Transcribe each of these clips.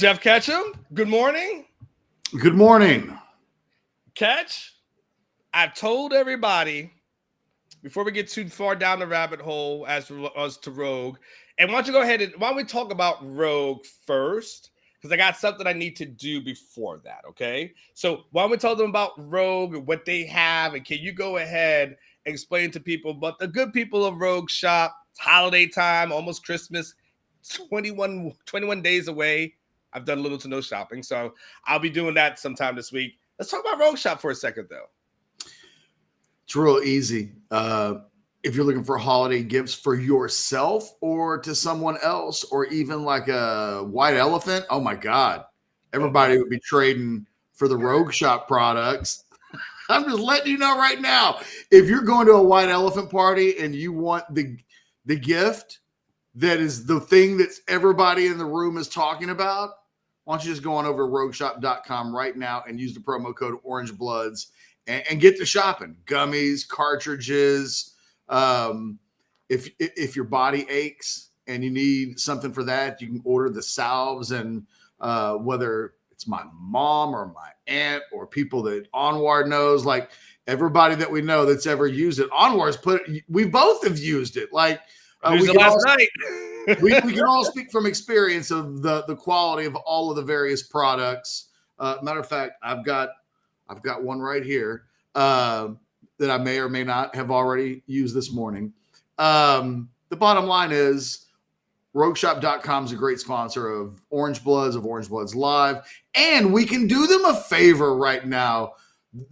Jeff Ketchum, good morning. Good morning. Catch, I've told everybody before we get too far down the rabbit hole as to Rogue, and why don't you go ahead and why don't we talk about Rogue first? Because I got something I need to do before that, okay? So why don't we tell them about Rogue and what they have, and can you go ahead and explain to people, but the good people of Rogue Shop, it's holiday time, almost Christmas, 21 days away. I've done little to no shopping, so I'll be doing that sometime this week. Let's talk about Rogue Shop for a second, though. It's real easy. If you're looking for holiday gifts for yourself or to someone else, or even like a white elephant, oh my God, everybody would be trading for the Rogue Shop products. I'm just letting you know right now. If you're going to a white elephant party and you want the gift that is the thing that everybody in the room is talking about, why don't you just go on over to rogueshop.com right now and use the promo code OrangeBloods and get to shopping. Gummies, cartridges. If your body aches and you need something for that, you can order the salves, and whether it's my mom or my aunt or people that Onward knows, like everybody that we know that's ever used it. Onward's we both have used it. Like we can all speak from experience of the quality of all of the various products. Matter of fact, I've got one right here that I may or may not have already used this morning. The bottom line is RogueShop.com is a great sponsor of Orange Bloods Live, and we can do them a favor right now.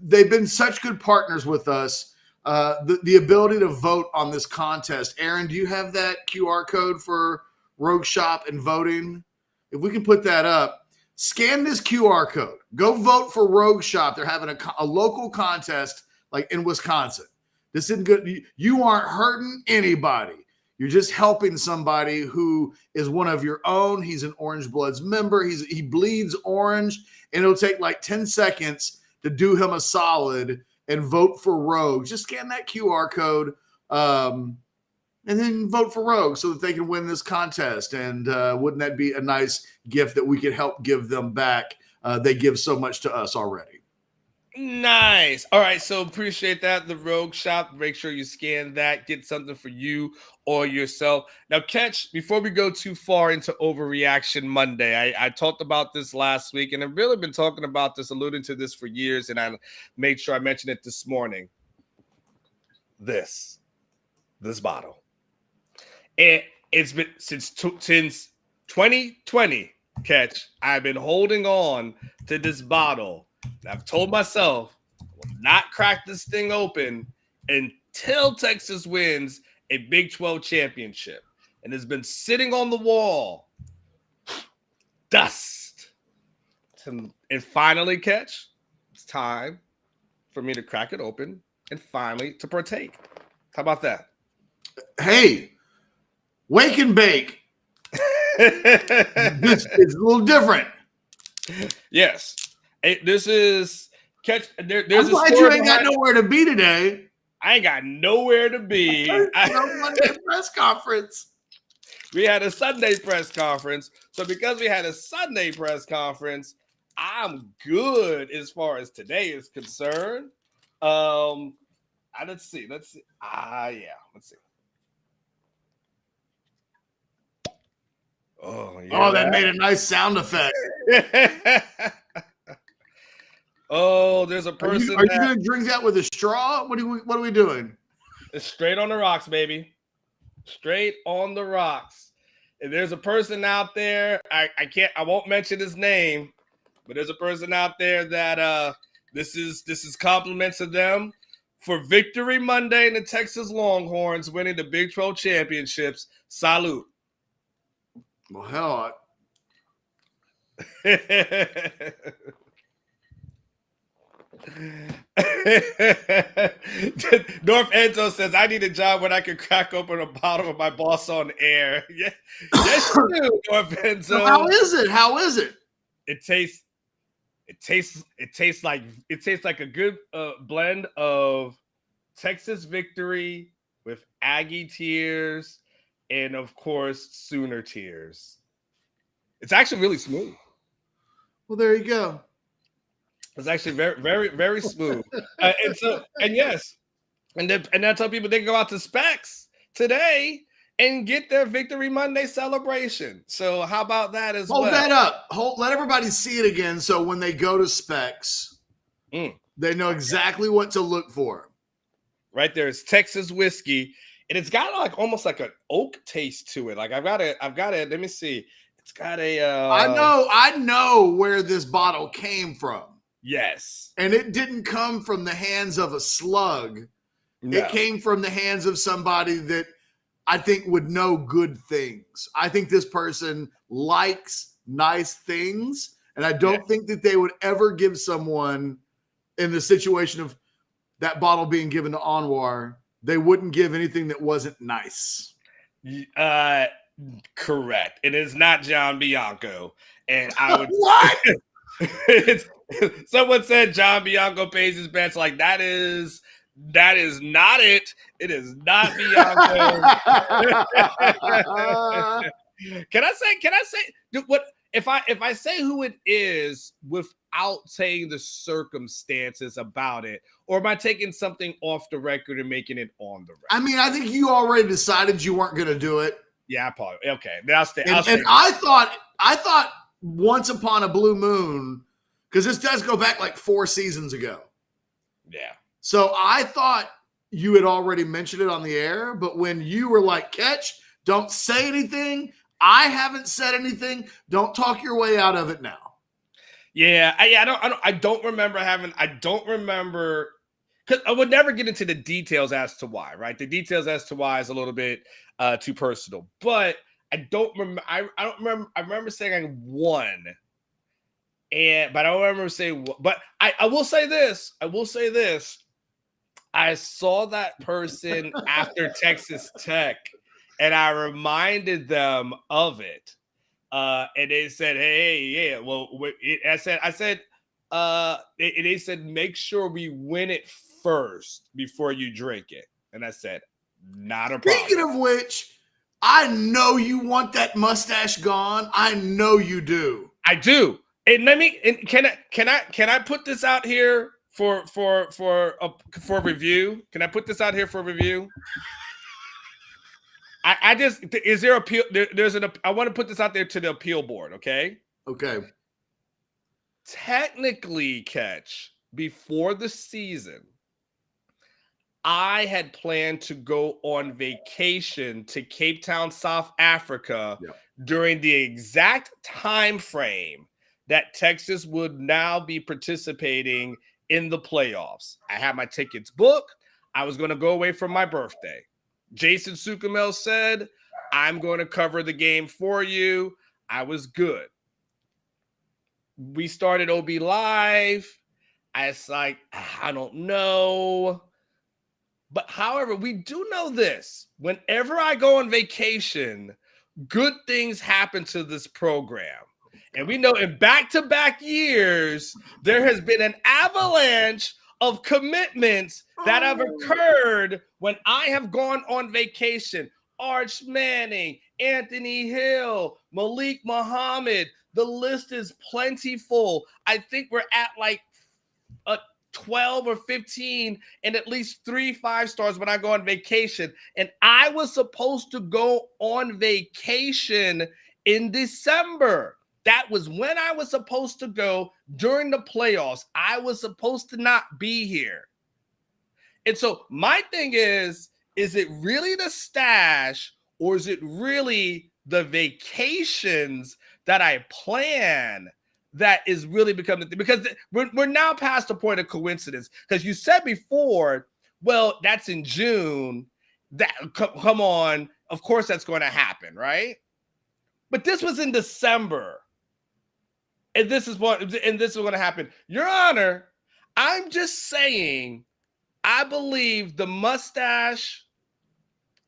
They've been such good partners with us. The ability to vote on this contest. Aaron, do you have that QR code for Rogue Shop and voting? If we can put that up, scan this QR code. Go vote for Rogue Shop. They're having a local contest like in Wisconsin. This isn't good. You aren't hurting anybody. You're just helping somebody who is one of your own. He's an Orange Bloods member. He bleeds orange, and it'll take like 10 seconds to do him a solid and vote for Rogue. Just scan that QR code and then vote for Rogue so that they can win this contest. And wouldn't that be a nice gift that we could help give them back? They give so much to us already. Nice. All right, so appreciate that. The Rogue Shop. Make sure you scan that. Get something for you or yourself. Now, Catch, before we go too far into Overreaction Monday, I talked about this last week, and I've really been talking about this, alluding to this for years, and I made sure I mentioned it this morning. This bottle. It's been since 2020, Catch. I've been holding on to this bottle. And I've told myself I will not crack this thing open until Texas wins a Big 12 championship. And it's been sitting on the wall. Dust. And finally, Catch, it's time for me to crack it open and finally to partake. How about that? Hey, wake and bake. It's a little different. Yes. This is Catch. There's I'm glad you ain't got nowhere to be today. I ain't got nowhere to be. Monday press conference. We had a Sunday press conference. So because we had a Sunday press conference, I'm good as far as today is concerned. Let's see. Let's see. Let's see. Oh, that made a nice sound effect. Oh, there's a person. Are you going to drink that with a straw? What are we doing? It's straight on the rocks, baby. Straight on the rocks. And there's a person out there. I won't mention his name, but there's a person out there that this is compliments to them for Victory Monday and the Texas Longhorns winning the Big 12 championships. Salute. Well, hell. North Enzo says, I need a job when I can crack open a bottle with my boss on air. Yeah, yes, you do, North Enzo. So how is it? It tastes like a good blend of Texas Victory with Aggie tears and of course Sooner tears. It's actually really smooth. Well, there you go. It's actually very, very, very smooth. And yes, and I tell people they can go out to Specs today and get their Victory Monday celebration. So how about that as well? Hold that up. Let everybody see it again. So when they go to Specs, they know exactly what to look for. Right there is Texas whiskey, and it's got like almost like an oak taste to it. Like I've got it. Let me see. It's got a. I know where this bottle came from. Yes, and it didn't come from the hands of a slug. No. It came from the hands of somebody that I think would know good things. I think this person likes nice things, and I don't think that they would ever give someone in the situation of that bottle being given to Anwar, they wouldn't give anything that wasn't nice. Correct. It is not John Bianco. And I would what? Someone said John Bianco pays his bets. Like that is not it. It is not Bianco. Can I say what if I say who it is without saying the circumstances about it, or am I taking something off the record and making it on the record? I mean, I think you already decided you weren't going to do it. Yeah, I probably okay. Then I'll stay. And I thought Once Upon a Blue Moon, because this does go back like 4 seasons ago. Yeah. So I thought you had already mentioned it on the air, but when you were like, Catch, don't say anything. I haven't said anything. Don't talk your way out of it now. Yeah, I don't remember because I would never get into the details as to why, right? The details as to why is a little bit too personal, but I don't remember. I don't remember. I remember saying I won, but I don't remember saying. But I will say this. I saw that person after Texas Tech, and I reminded them of it. And they said, "Hey, yeah." Well, I said, they said, "Make sure we win it first before you drink it." And I said, "Not a problem." Speaking of which, I know you want that mustache gone. I know you do. I do. And can I put this out here for review? Can I put this out here for review? I just is there appeal? I want to put this out there to the appeal board. Okay. Okay. Technically, Catch, before the season, I had planned to go on vacation to Cape Town, South Africa, during the exact time frame that Texas would now be participating in the playoffs. I had my tickets booked. I was going to go away for my birthday. Jason Sukamel said, "I'm going to cover the game for you." I was good. We started OB Live. I was like, I don't know. But however, we do know this. Whenever I go on vacation, good things happen to this program. And we know in back-to-back years, there has been an avalanche of commitments that have occurred when I have gone on vacation. Arch Manning, Anthony Hill, Malik Muhammad. The list is plentiful. I think we're at like 12 or 15 and at least 3 5-stars when I go on vacation. And I was supposed to go on vacation in December. That was when I was supposed to go during the playoffs. I was supposed to not be here. And so my thing is it really the stash or is it really the vacations that I plan that is really becoming because we're now past the point of coincidence? Because you said before, well, that's in June. That come on, of course that's going to happen, right? But this was in December. And this is going to happen. Your Honor, I'm just saying, I believe the mustache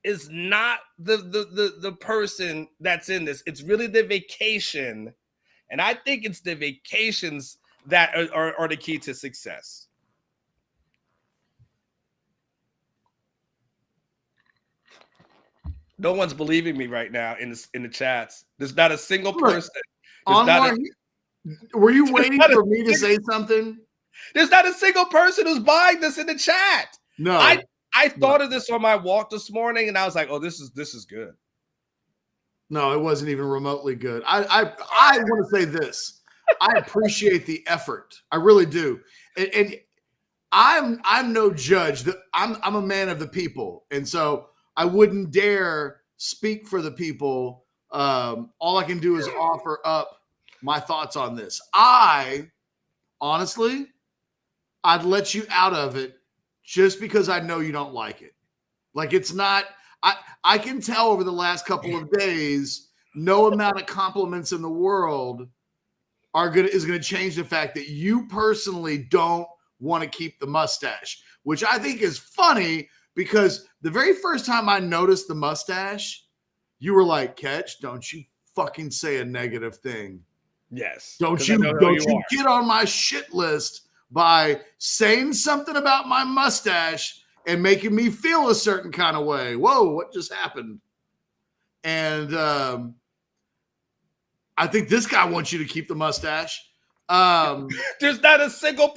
is not the person that's in this. It's really the vacation. And I think it's the vacations that are the key to success. No one's believing me right now in the chats. There's not a single person. Were you waiting for me to say something? There's not a single person who's buying this in the chat. No. I thought of this on my walk this morning, and I was like, "Oh, this is good." No, it wasn't even remotely good. I want to say this. I appreciate the effort. I really do. And I'm no judge. I'm a man of the people, and so I wouldn't dare speak for the people. All I can do is offer up my thoughts on this. Honestly, I'd let you out of it just because I know you don't like it. Like, it's not. I can tell over the last couple of days, no amount of compliments in the world is gonna change the fact that you personally don't want to keep the mustache, which I think is funny because the very first time I noticed the mustache, you were like, "Catch, don't you fucking say a negative thing. Yes. Don't you get on my shit list by saying something about my mustache and making me feel a certain kind of way." Whoa, what just happened? And I think this guy wants you to keep the mustache. There's not a single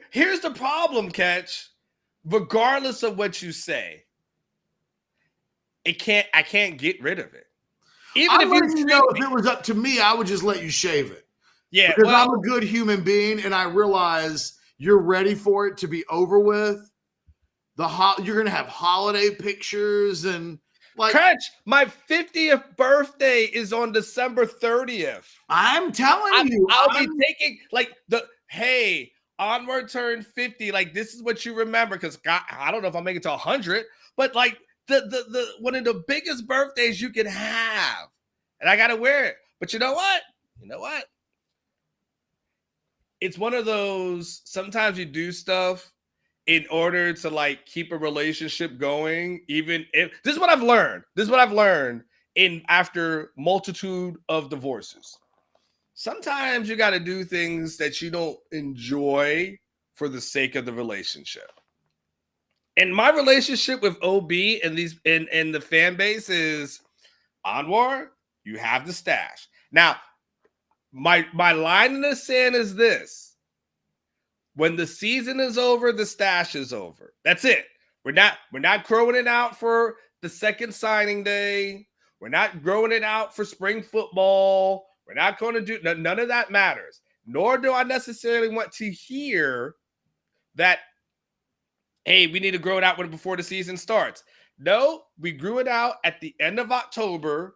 Here's the problem, Catch. Regardless of what you say, I can't get rid of it. Even if it was up to me, I would just let you shave it. Yeah, because I'm a good human being, and I realize you're ready for it to be over with. You're gonna have holiday pictures and Catch, my 50th birthday is on December 30th. I'm telling you, I'll be taking hey, Onward turned 50. Like, this is what you remember, because I don't know if I'll make it to 100, but like the one of the biggest birthdays you can have, and I gotta wear it. But you know what? It's one of those. Sometimes you do stuff in order to like keep a relationship going, even if this is what I've learned after multitude of divorces. Sometimes you got to do things that you don't enjoy for the sake of the relationship. And my relationship with OB and the fan base is, Anwar, you have the stash. Now, my line in the sand is this. When the season is over, the stash is over. That's it. We're not growing it out for the second signing day. We're not growing it out for spring football. We're not going to do none of that matters. Nor do I necessarily want to hear that, hey, we need to grow it out before the season starts. No, we grew it out at the end of October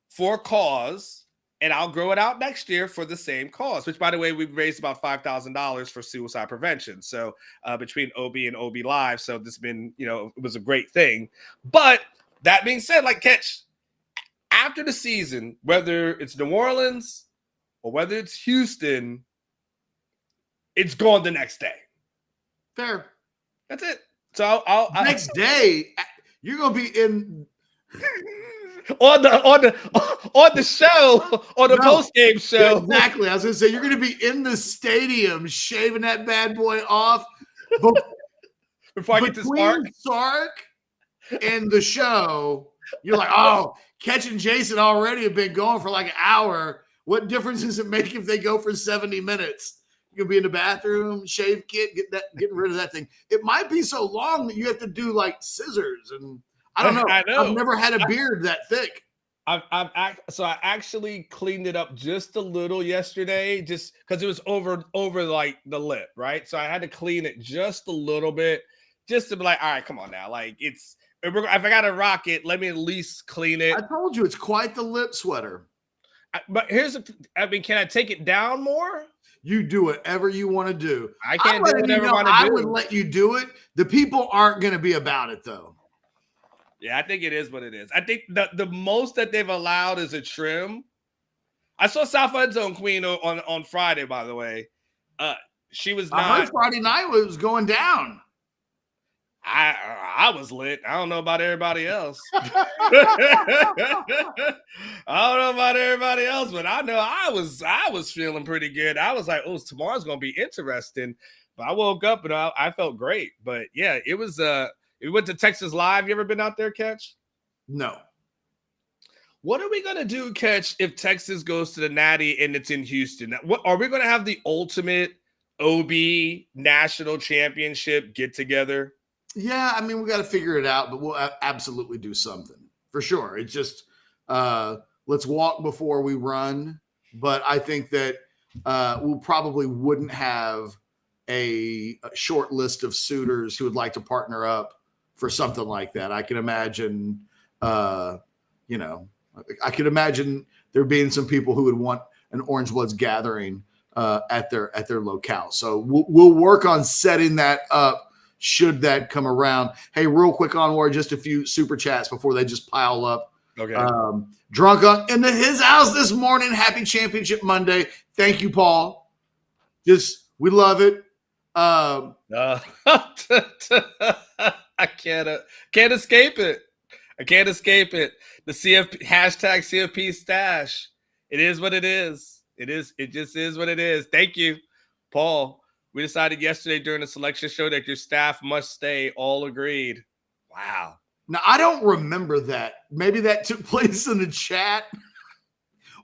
for cause. And I'll grow it out next year for the same cause, which, by the way, we've raised about $5,000 for suicide prevention. So between OB and OB Live. So this has been, it was a great thing. But that being said, like, Catch, after the season, whether it's New Orleans or whether it's Houston, it's gone the next day. Fair. That's it. So I'll next day, you're going to be in... on the show, on the post-game show. Exactly. I was going to say, you're going to be in the stadium shaving that bad boy off before I get to Sark and the show. You're like, oh, Catch and Jason already have been going for like an hour. What difference does it make if they go for 70 minutes? You'll be in the bathroom, shave kit, getting rid of that thing. It might be so long that you have to do like scissors, and I don't know. I've never had a beard that thick. I actually cleaned it up just a little yesterday, just because it was over like the lip, right? So I had to clean it just a little bit, just to be like, all right, come on now, like if I got to rock it, let me at least clean it. I told you it's quite the lip sweater. But can I take it down more? You do whatever you want to do. I can't do whatever I want to do. I would let you do it. The people aren't going to be about it, though. Yeah, I think it is what it is. I think the most that they've allowed is a trim. I saw South End Zone Queen on Friday, by the way. She was not. I heard Friday night was going down. I was lit. I don't know about everybody else. I don't know about everybody else, but I know I was feeling pretty good. I was like, oh, tomorrow's gonna be interesting. But I woke up and I felt great. But yeah, it was we went to Texas Live. You ever been out there, Catch? No. What are we gonna do, Catch, if Texas goes to the Natty and it's in Houston? What are we gonna have the ultimate OB national championship get together? Yeah, I mean, we got to figure it out, but we'll absolutely do something for sure. It's just let's walk before we run. But I think that we'll probably wouldn't have a short list of suitors who would like to partner up for something like that. I can imagine, you know, I could imagine there being some people who would want an Orange Bloods gathering at their locale. So we'll work on setting that up should that come around. Hey, real quick onward, just a few super chats before they just pile up. Okay. Drunk into his house this morning. Happy Championship Monday. Thank you, Paul. We love it. I can't escape it. I can't escape it. The CFP hashtag CFP stash. It is what it is. It just is what it is. Thank you, Paul. We decided yesterday during the selection show that your staff must stay. All agreed. Wow. Now, I don't remember that. Maybe that took place in the chat.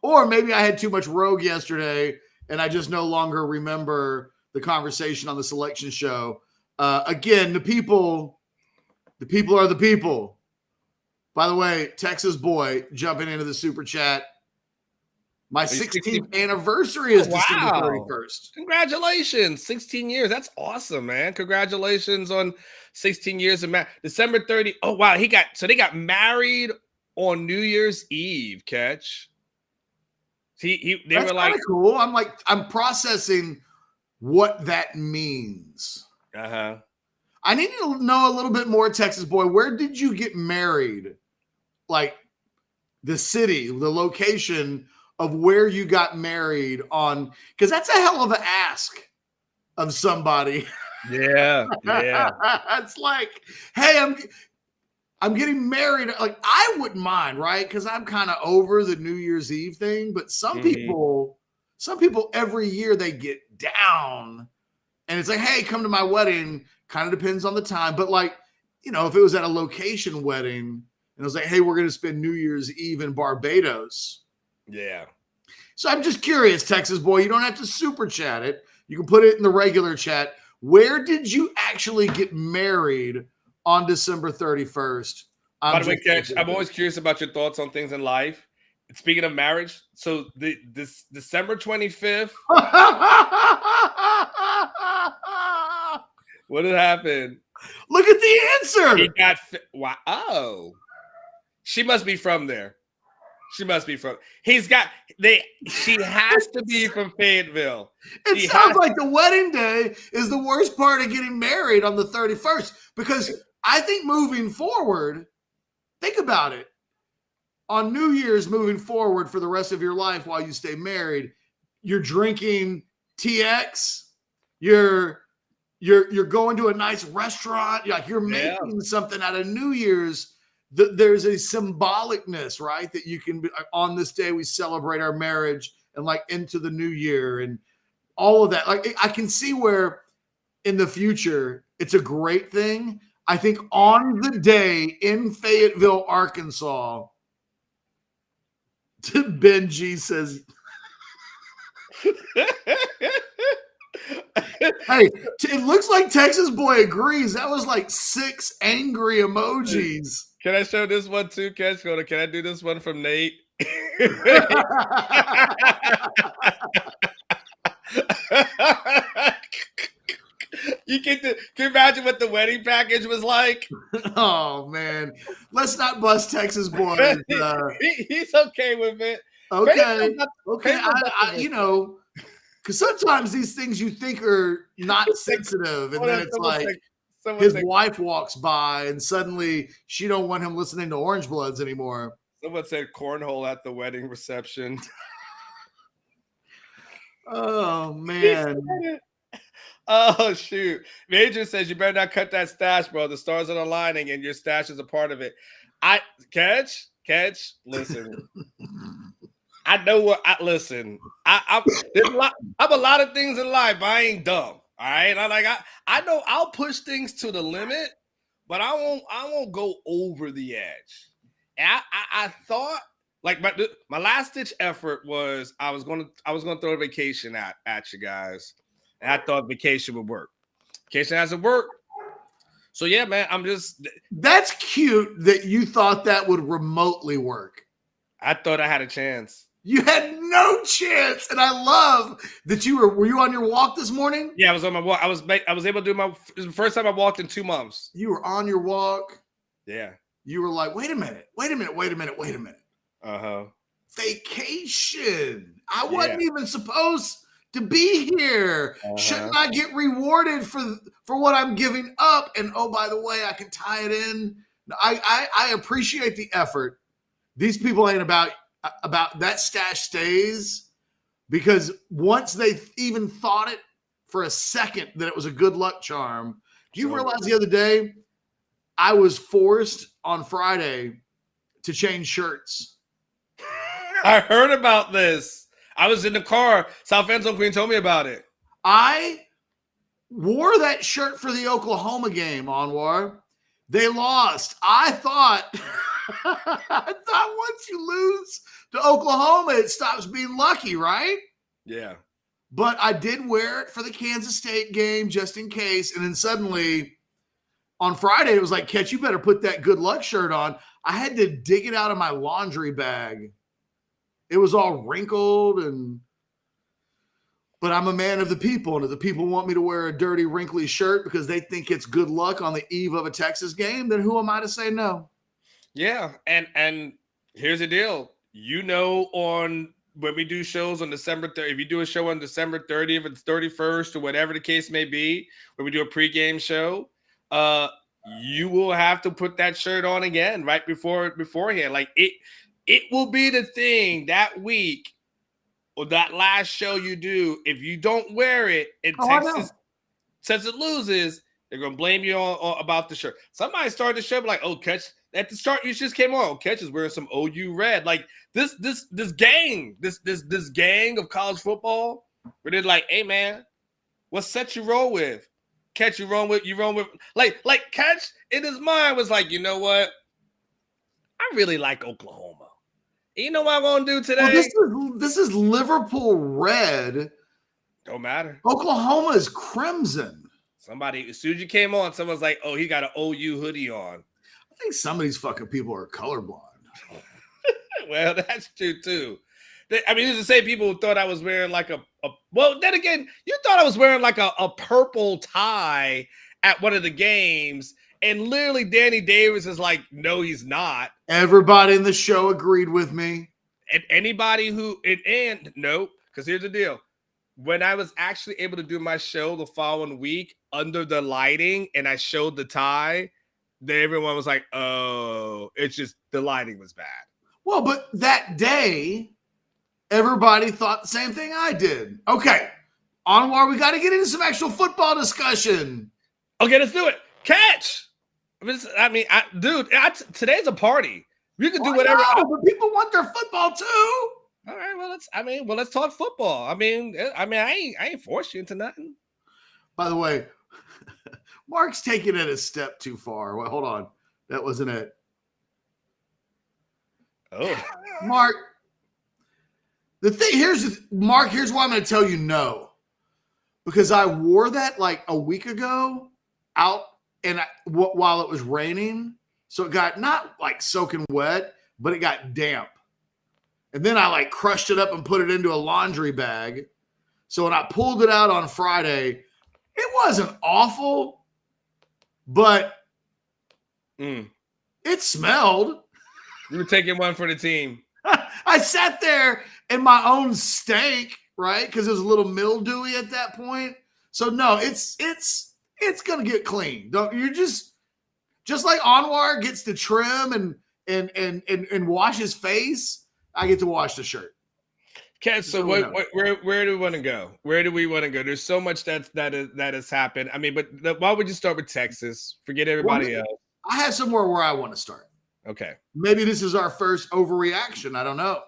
Or maybe I had too much Rogue yesterday and I just no longer remember the conversation on the selection show. Again, the people are the people. By the way, Texas boy jumping into the super chat. My 16th anniversary is December 31st. Congratulations. 16 years. That's awesome, man. Congratulations on 16 years of marriage. December 30. Oh, wow. They got married on New Year's Eve, Catch. They That's were like cool. I'm processing what that means. Uh-huh. I need to know a little bit more, Texas boy. Where did you get married? Like the city, the location of where you got married on, because that's a hell of an ask of somebody. Yeah. It's like, hey, I'm getting married. Like, I wouldn't mind, right? Because I'm kind of over the New Year's Eve thing. But some people every year they get down, and it's like, hey, come to my wedding. Kind of depends on the time, but like, you know, if it was at a location wedding and it was like, hey, we're going to spend New Year's Eve in Barbados. Yeah. So I'm just curious, Texas boy. You don't have to super chat it. You can put it in the regular chat. Where did you actually get married on December 31st? By the way, Catch, I'm always curious about your thoughts on things in life. Speaking of marriage, so this December 25th. What had happened? Look at the answer. He got wow. Oh, she must be from there. She must be from. He's got they. She has to be from Fayetteville. It sounds like the wedding day is the worst part of getting married on the 31st, because I think moving forward, think about it. On New Year's, moving forward for the rest of your life while you stay married, you're drinking TX. You're going to a nice restaurant. Like, you're making something out of New Year's. There's a symbolicness, right? That you can be on this day, we celebrate our marriage and like into the new year and all of that. Like, I can see where in the future it's a great thing. I think on the day in Fayetteville, Arkansas, Benji says, hey, it looks like Texas boy agrees. That was like 6 angry emojis. Can I show this one too, Catch? Can I do this one from Nate? Can you imagine what the wedding package was like? Oh man, let's not bust Texas boy. He's okay with it. Okay. You know, because sometimes these things you think are not sensitive, and then it's like his wife walks by and suddenly she don't want him listening to Orange Bloods anymore. Someone said cornhole at the wedding reception. Oh man. Oh shoot. Major says you better not cut that stash, bro. The stars are aligning and your stash is a part of it. Catch, listen. I know what I'm a lot of things in life, but I ain't dumb. All right. I know I'll push things to the limit, but I won't go over the edge. And I thought Like my last ditch effort was I was gonna throw a vacation at you guys, and I thought vacation would work. Vacation hasn't worked. So yeah, man, That's cute that you thought that would remotely work. I thought I had a chance. You had no chance, and I love that you were you on your walk this morning? Yeah, I was on my walk. I was able to do it was the first time I walked in 2 months. You were on your walk. Yeah. You were like, wait a minute. Uh-huh. Vacation. I wasn't even supposed to be here. Shouldn't I get rewarded for what I'm giving up? And oh, by the way, I can tie it in. I appreciate the effort. These people ain't about that stash stays, because once they even thought it for a second that it was a good luck charm. Do you realize the other day I was forced on Friday to change shirts? I heard about this. I was in the car. South End Zone Queen told me about it. I wore that shirt for the Oklahoma game, Anwar. They lost. I thought once you lose to Oklahoma, it stops being lucky, right? Yeah. But I did wear it for the Kansas State game just in case. And then suddenly on Friday, it was like, Ketch, you better put that good luck shirt on. I had to dig it out of my laundry bag. It was all wrinkled, but I'm a man of the people. And if the people want me to wear a dirty, wrinkly shirt because they think it's good luck on the eve of a Texas game, then who am I to say no? Yeah. And here's the deal. On when we do shows on December 30th, if you do a show on December 30th or 31st or whatever the case may be, when we do a pregame show, you will have to put that shirt on again right beforehand. Like it will be the thing that week or that last show you do. If you don't wear it in Texas, since it loses, they're gonna blame you on about the shirt. Somebody started the show like, "Oh, Ketch, at the start you just came on. Oh, Ketch is wearing some OU red." Like this gang of college football, where they're like, "Hey man, what set you roll with? Ketch, you wrong with like Ketch in his mind was like, you know what? I really like Oklahoma. You know what I'm gonna do today? Well, this is Liverpool red. Don't matter. Oklahoma is crimson. Somebody, as soon as you came on, someone's like, "Oh, he got an OU hoodie on." I think some of these fucking people are colorblind. Well, that's true too. I mean, these are the same people who thought I was wearing like a well, then again, you thought I was wearing like a purple tie at one of the games, and literally Danny Davis is like, no, he's not. Everybody in the show agreed with me. And anybody and no, because here's the deal. When I was actually able to do my show the following week under the lighting and I showed the tie, then everyone was like, oh, it's just the lighting was bad. Well, but that day, everybody thought the same thing I did. Okay, Anwar, we got to get into some actual football discussion. Okay, let's do it. Catch. Today's a party. You can do whatever. But people want their football too. All right, let's talk football. I ain't forced you into nothing. By the way, Mark's taking it a step too far. Well, hold on. That wasn't it. Oh. Mark, here's why I'm going to tell you no. Because I wore that like a week ago out while it was raining. So it got not like soaking wet, but it got damp. And then I like crushed it up and put it into a laundry bag. So when I pulled it out on Friday, it wasn't awful, but it smelled. You were taking one for the team. I sat there in my own stank, right? Because it was a little mildewy at that point. So no, it's gonna get clean. You're just like Anwar gets to trim and wash his face. I get to wash the shirt. Okay, so where do we want to go? Where do we want to go? There's so much that has happened. I mean, but why would you start with Texas? Forget everybody else. I have somewhere where I want to start. Okay. Maybe this is our first overreaction. I don't know.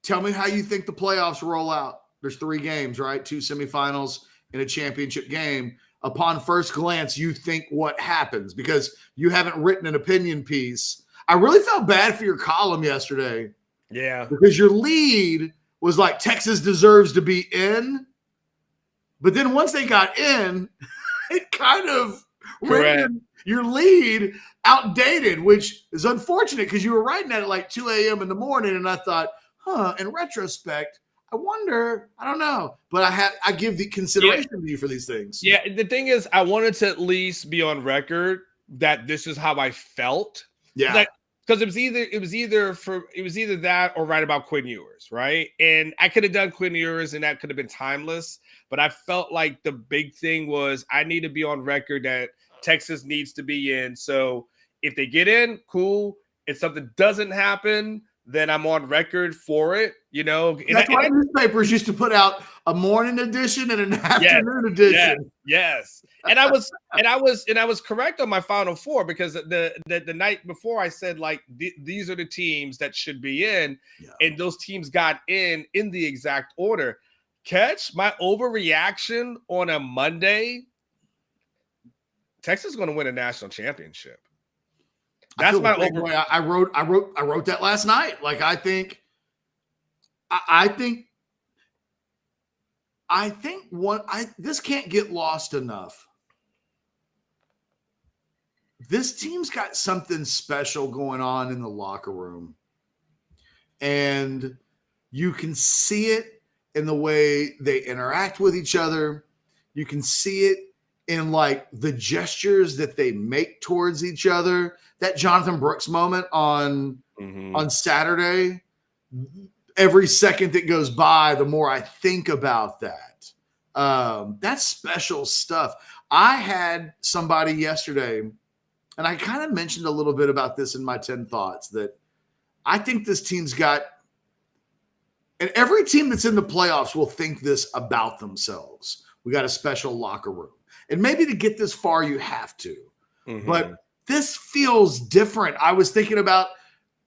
Tell me how you think the playoffs roll out. There's 3 games, right? 2 semifinals and a championship game. Upon first glance, you think what happens because you haven't written an opinion piece. I really felt bad for your column yesterday. Yeah. Because your lead was like Texas deserves to be in. But then once they got in, it kind of rendered your lead outdated, which is unfortunate because you were writing at it like 2 a.m. in the morning. And I thought, in retrospect, I wonder, I don't know. But I give the consideration to you for these things. Yeah, the thing is, I wanted to at least be on record that this is how I felt. Yeah. Because it was either that or write about Quinn Ewers, right? And I could have done Quinn Ewers and that could have been timeless, but I felt like the big thing was I need to be on record that Texas needs to be in. So if they get in, cool. If something doesn't happen, then I'm on record for it, you know. That's why newspapers used to put out a morning edition and an afternoon edition. Yes. And I was correct on my Final Four because the night before I said like these are the teams that should be in, and those teams got in the exact order. Catch my overreaction on a Monday. Texas is going to win a national championship. That's my way. I wrote that last night. Like I think this can't get lost enough. This team's got something special going on in the locker room. And you can see it in the way they interact with each other. You can see it in like the gestures that they make towards each other. That Jonathan Brooks moment on Saturday, every second that goes by, the more I think about that. That's special stuff. I had somebody yesterday, and I kind of mentioned a little bit about this in my 10 thoughts, that I think this team's got, and every team that's in the playoffs will think this about themselves. We got a special locker room. And maybe to get this far, you have to. But this feels different. I was thinking about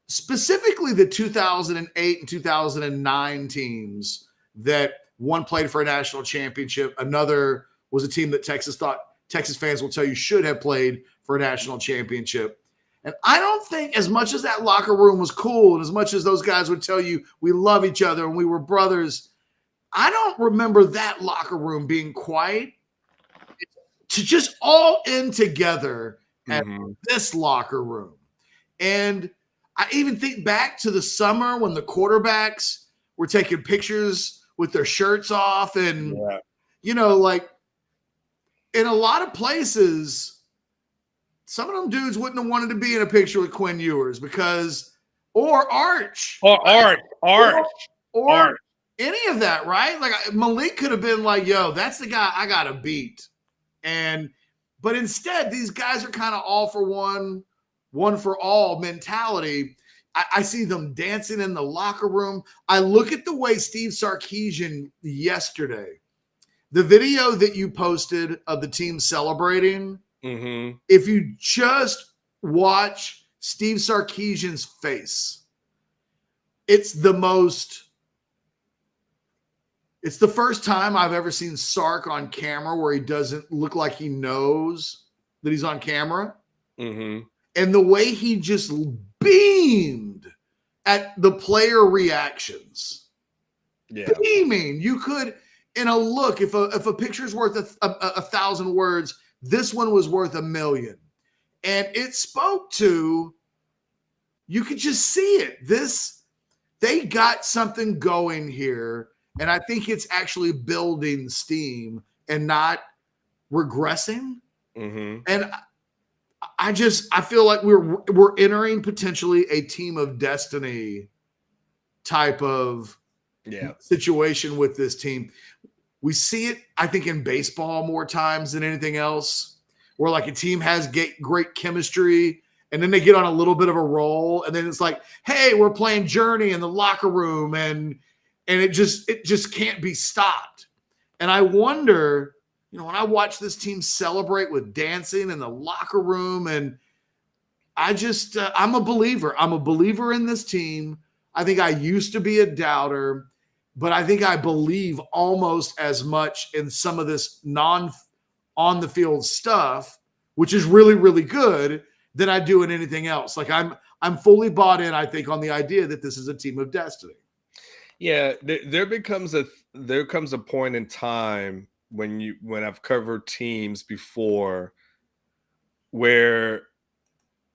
specifically the 2008 and 2009 teams that one played for a national championship. Another was a team that Texas thought Texas fans will tell you should have played for a national championship. And I don't think, as much as that locker room was cool and as much as those guys would tell you we love each other and we were brothers, I don't remember that locker room being quite to just all in together at this locker room. And I even think back to the summer when the quarterbacks were taking pictures with their shirts off. And, you know, like in a lot of places, some of them dudes wouldn't have wanted to be in a picture with Quinn Ewers or Arch. Or any of that, right? Like Malik could have been like, yo, that's the guy I got to beat. But instead, these guys are kind of all for one for all mentality. I see them dancing in the locker room. I look at the way Steve Sarkisian yesterday, the video that you posted of the team celebrating, if you just watch Steve Sarkisian's face, it's the first time I've ever seen Sark on camera where he doesn't look like he knows that he's on camera. And the way he just beamed at the player reactions. Beaming. You could, in a look, if a picture's worth a 1,000 words, this one was worth 1,000,000. And it spoke to, you could just see it. They got something going here. And I think it's actually building steam and not regressing. And I feel like we're entering potentially a team of destiny type of situation with this team. We see it, I think, in baseball more times than anything else, where like a team has great chemistry and then they get on a little bit of a roll. And then it's like, hey, we're playing Journey in the locker room and it just can't be stopped. And I wonder, you know, when I watch this team celebrate with dancing in the locker room, and I'm a believer. I'm a believer in this team. I think I used to be a doubter, but I think I believe almost as much in some of this non-on the field stuff, which is really, really good, than I do in anything else. Like I'm fully bought in, I think, on the idea that this is a team of destiny. Yeah, there comes a point in time when I've covered teams before where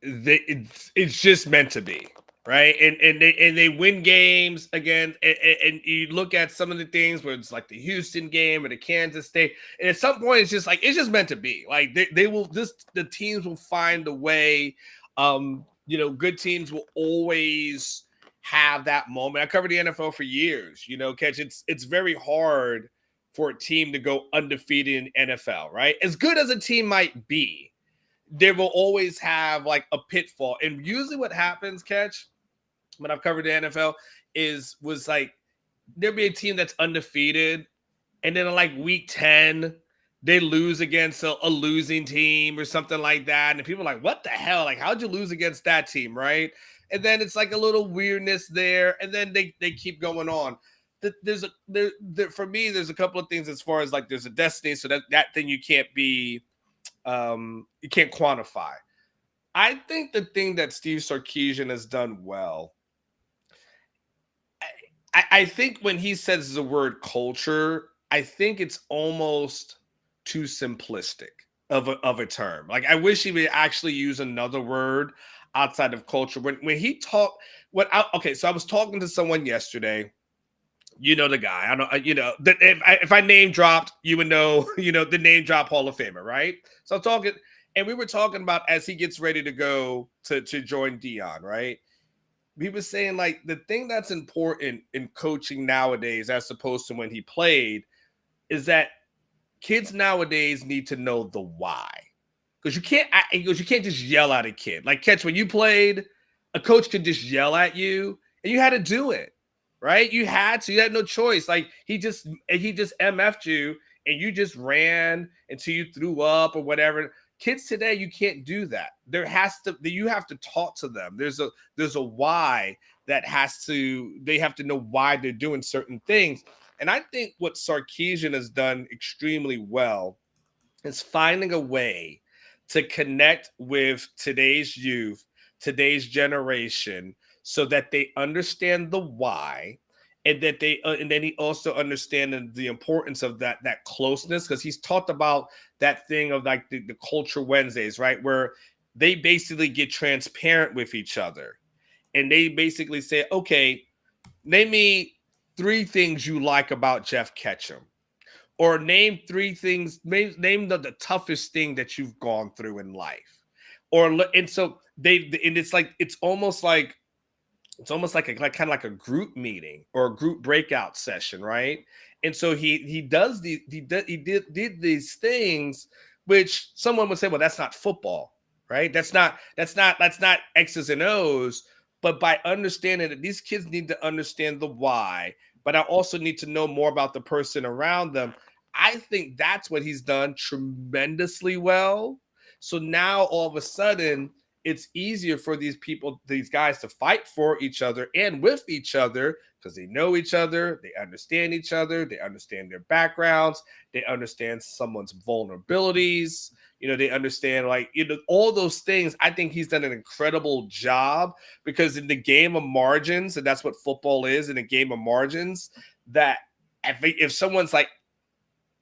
it's just meant to be, right? And they win games again, and you look at some of the things where it's like the Houston game or the Kansas State, and at some point it's just meant to be. Like the teams will find a way. Good teams will always have that moment. I covered the NFL for years. Catch it's very hard for a team to go undefeated in NFL, right? As good as a team might be, there will always have like a pitfall. And usually what happens, Catch, when I've covered the NFL was like there'll be a team that's undefeated, and then in like week 10, they lose against a losing team or something like that. And people are like, what the hell? Like, how'd you lose against that team, right? And then it's like a little weirdness there, and then they keep going on. For me, there's a couple of things as far as like there's a destiny, so that thing you can't quantify. I think the thing that Steve Sarkisian has done well, I think when he says the word culture, I think it's almost too simplistic of a term. Like I wish he would actually use another word outside of culture. When he talked, so I was talking to someone yesterday. You know the guy. I know. If I name dropped, you would know. The name drop Hall of Famer, right? So I'm talking, and we were talking about as he gets ready to go to join Dion, right? He was saying like the thing that's important in coaching nowadays, as opposed to when he played, is that kids nowadays need to know the why. Because you can't just yell at a kid. Like Catch, when you played, a coach could just yell at you, and you had to do it. Right? You had no choice. Like he just MF'd you, and you just ran until you threw up or whatever. Kids today, you can't do that. You have to talk to them. There's a why they have to know why they're doing certain things. And I think what Sarkisian has done extremely well is finding a way to connect with today's youth, today's generation, so that they understand the why, and that and then he also understands the importance of that closeness, because he's talked about that thing of like the Culture Wednesdays, right, where they basically get transparent with each other, and they basically say, okay, name me 3 things you like about Jeff Ketchum, or name 3 things, name the toughest thing that you've gone through in life, and so it's almost like kind of like a group meeting or a group breakout session, right? And so he did these things, which someone would say, well, that's not football, right? That's not X's and O's. But by understanding that these kids need to understand the why, but I also need to know more about the person around them. I think that's what he's done tremendously well. So now all of a sudden, it's easier for these guys to fight for each other and with each other, because they know each other, they understand each other, they understand their backgrounds, they understand someone's vulnerabilities, they understand all those things. I think he's done an incredible job, because in the game of margins, and that's what football is, in a game of margins, that if someone's like,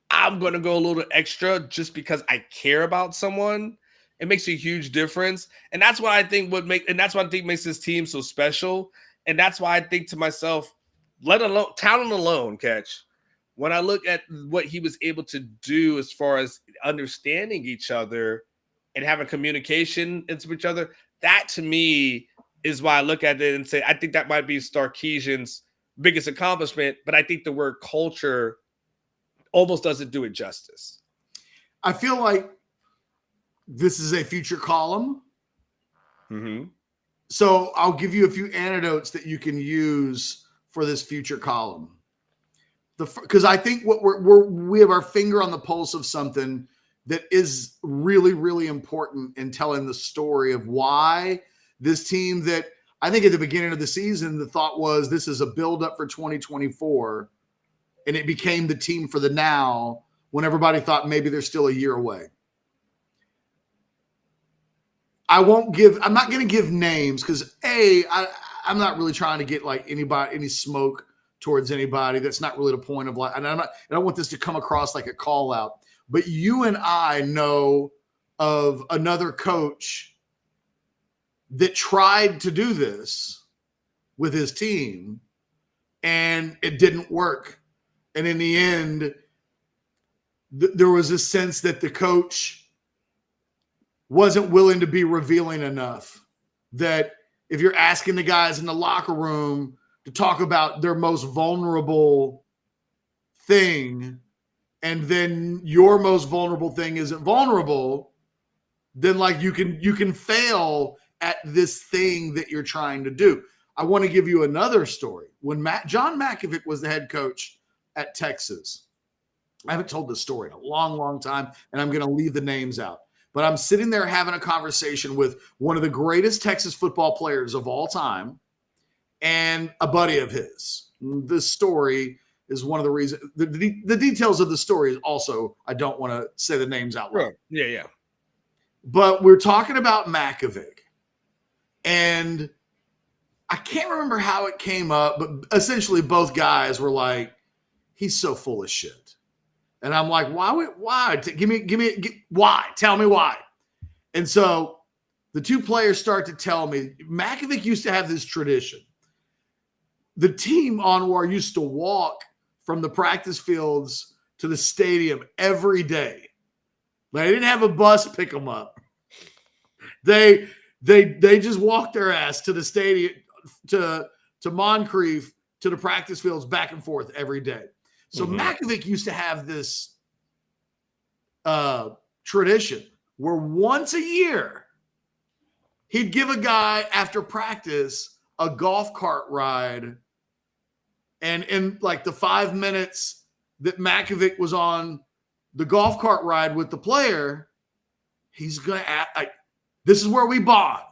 I'm going to go a little extra just because I care about someone, it makes a huge difference. And that's what I think makes this team so special. And that's why I think to myself, talent alone, Catch, when I look at what he was able to do as far as understanding each other and having communication into each other, that to me is why I look at it and say, I think that might be Sarkisian's biggest accomplishment. But I think the word culture almost doesn't do it justice. I feel like this is a future column. Mm-hmm. So I'll give you a few anecdotes that you can use for this future column. Because I think we have our finger on the pulse of something that is really, really important in telling the story of why this team, that I think at the beginning of the season, the thought was this is a buildup for 2024. And it became the team for the now, when everybody thought maybe they're still a year away. I'm not going to give names because I'm not really trying to get like any smoke towards anybody. That's not really the point of like, and I don't want this to come across like a call out, but you and I know of another coach that tried to do this with his team and it didn't work. And in the end, there was a sense that the coach wasn't willing to be revealing enough, that if you're asking the guys in the locker room to talk about their most vulnerable thing, and then your most vulnerable thing isn't vulnerable, then like you can fail at this thing that you're trying to do. I want to give you another story. When John Mackovic was the head coach at Texas, I haven't told this story in a long, long time, and I'm going to leave the names out. But I'm sitting there having a conversation with one of the greatest Texas football players of all time and a buddy of his. This story is one of the reasons. The details of the story is also, I don't want to say the names out loud. Yeah. But we're talking about Mackovic. And I can't remember how it came up, but essentially both guys were like, he's so full of shit. And I'm like, why? Give me, why? Tell me why. And so the two players start to tell me, Mackovic used to have this tradition. The team Anwar used to walk from the practice fields to the stadium every day. They didn't have a bus pick them up. They just walked their ass to the stadium, to Moncrief, to the practice fields, back and forth every day. So Mackovic used to have this tradition where once a year he'd give a guy after practice a golf cart ride. And in like the 5 minutes that Mackovic was on the golf cart ride with the player, he's going to this is where we bond.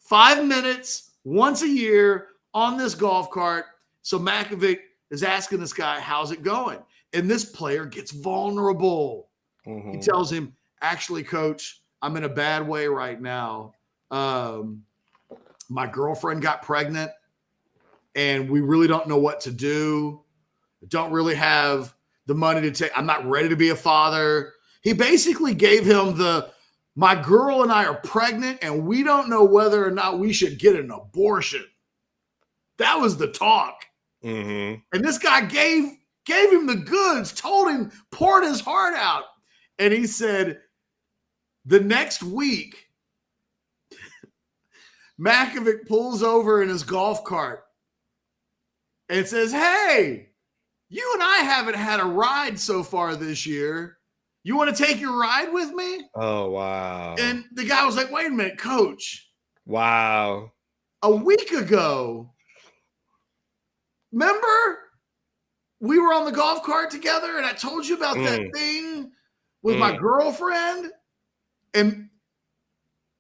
5 minutes once a year on this golf cart. So Mackovic is asking this guy, how's it going? And this player gets vulnerable. He tells him, actually, coach, I'm in a bad way right now. My girlfriend got pregnant and we really don't know what to do. Don't really have the money to take. I'm not ready to be a father. He basically gave him my girl and I are pregnant and we don't know whether or not we should get an abortion. That was the talk. And this guy gave him the goods, told him, poured his heart out. And he said, the next week, Mackovic pulls over in his golf cart and says, hey, you and I haven't had a ride so far this year. You want to take your ride with me? Oh, wow. And the guy was like, wait a minute, coach. Wow. A week ago, remember we were on the golf cart together and I told you about that thing with my girlfriend? And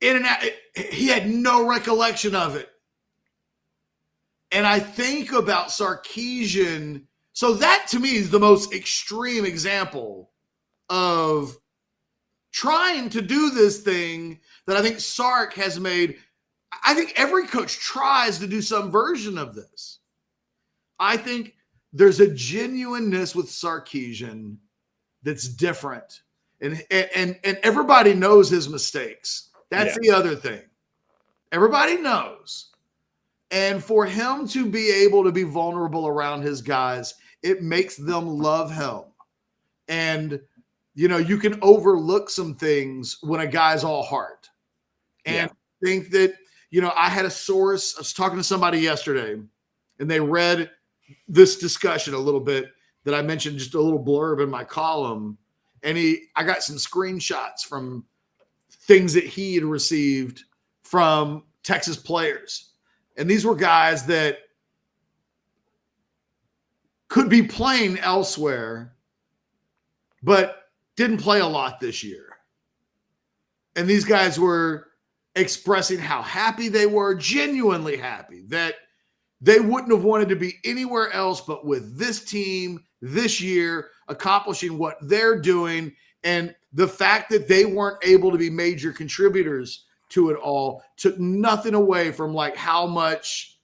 he had no recollection of it. And I think about Sarkisian. So that to me is the most extreme example of trying to do this thing that I think Sark has made. I think every coach tries to do some version of this. I think there's a genuineness with Sarkisian that's different. And everybody knows his mistakes. That's the other thing. Everybody knows. And for him to be able to be vulnerable around his guys, it makes them love him. And, you know, you can overlook some things when a guy's all heart. And think that, you know, I had a source. I was talking to somebody yesterday, and they read this discussion a little bit that I mentioned, just a little blurb in my column. And I got some screenshots from things that he had received from Texas players. And these were guys that could be playing elsewhere, but didn't play a lot this year. And these guys were expressing how happy they were, genuinely happy, that they wouldn't have wanted to be anywhere else but with this team this year, accomplishing what they're doing. And the fact that they weren't able to be major contributors to it all. Took nothing away from like how much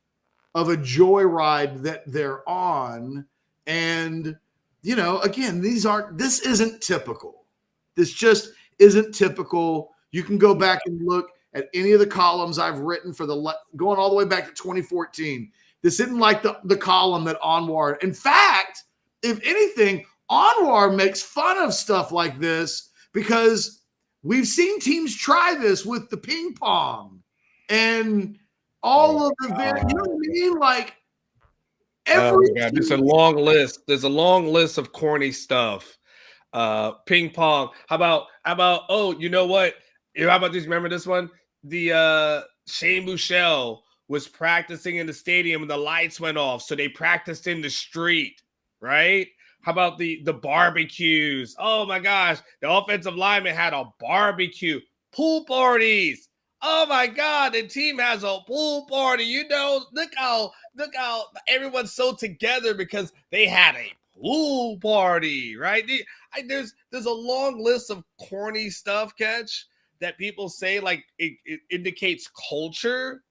of a joyride that they're on. And, you know, again, this isn't typical. This just isn't typical. You can go back and look at any of the columns I've written for going all the way back to 2014. This isn't like the column that Anwar. In fact, if anything, Anwar makes fun of stuff like this because we've seen teams try this with the ping pong and all of the you know what I mean? Like every there's a long list. There's a long list of corny stuff. Ping pong. How about oh, you know what? How about this? Remember this one? The Shane Buechele was practicing in the stadium and the lights went off, so they practiced in the street, right? How about the barbecues? Oh my gosh, the offensive lineman had a barbecue, pool parties. Oh my God, the team has a pool party. You know, look how everyone's so together because they had a pool party, right? There's a long list of corny stuff, Catch, that people say like it indicates culture,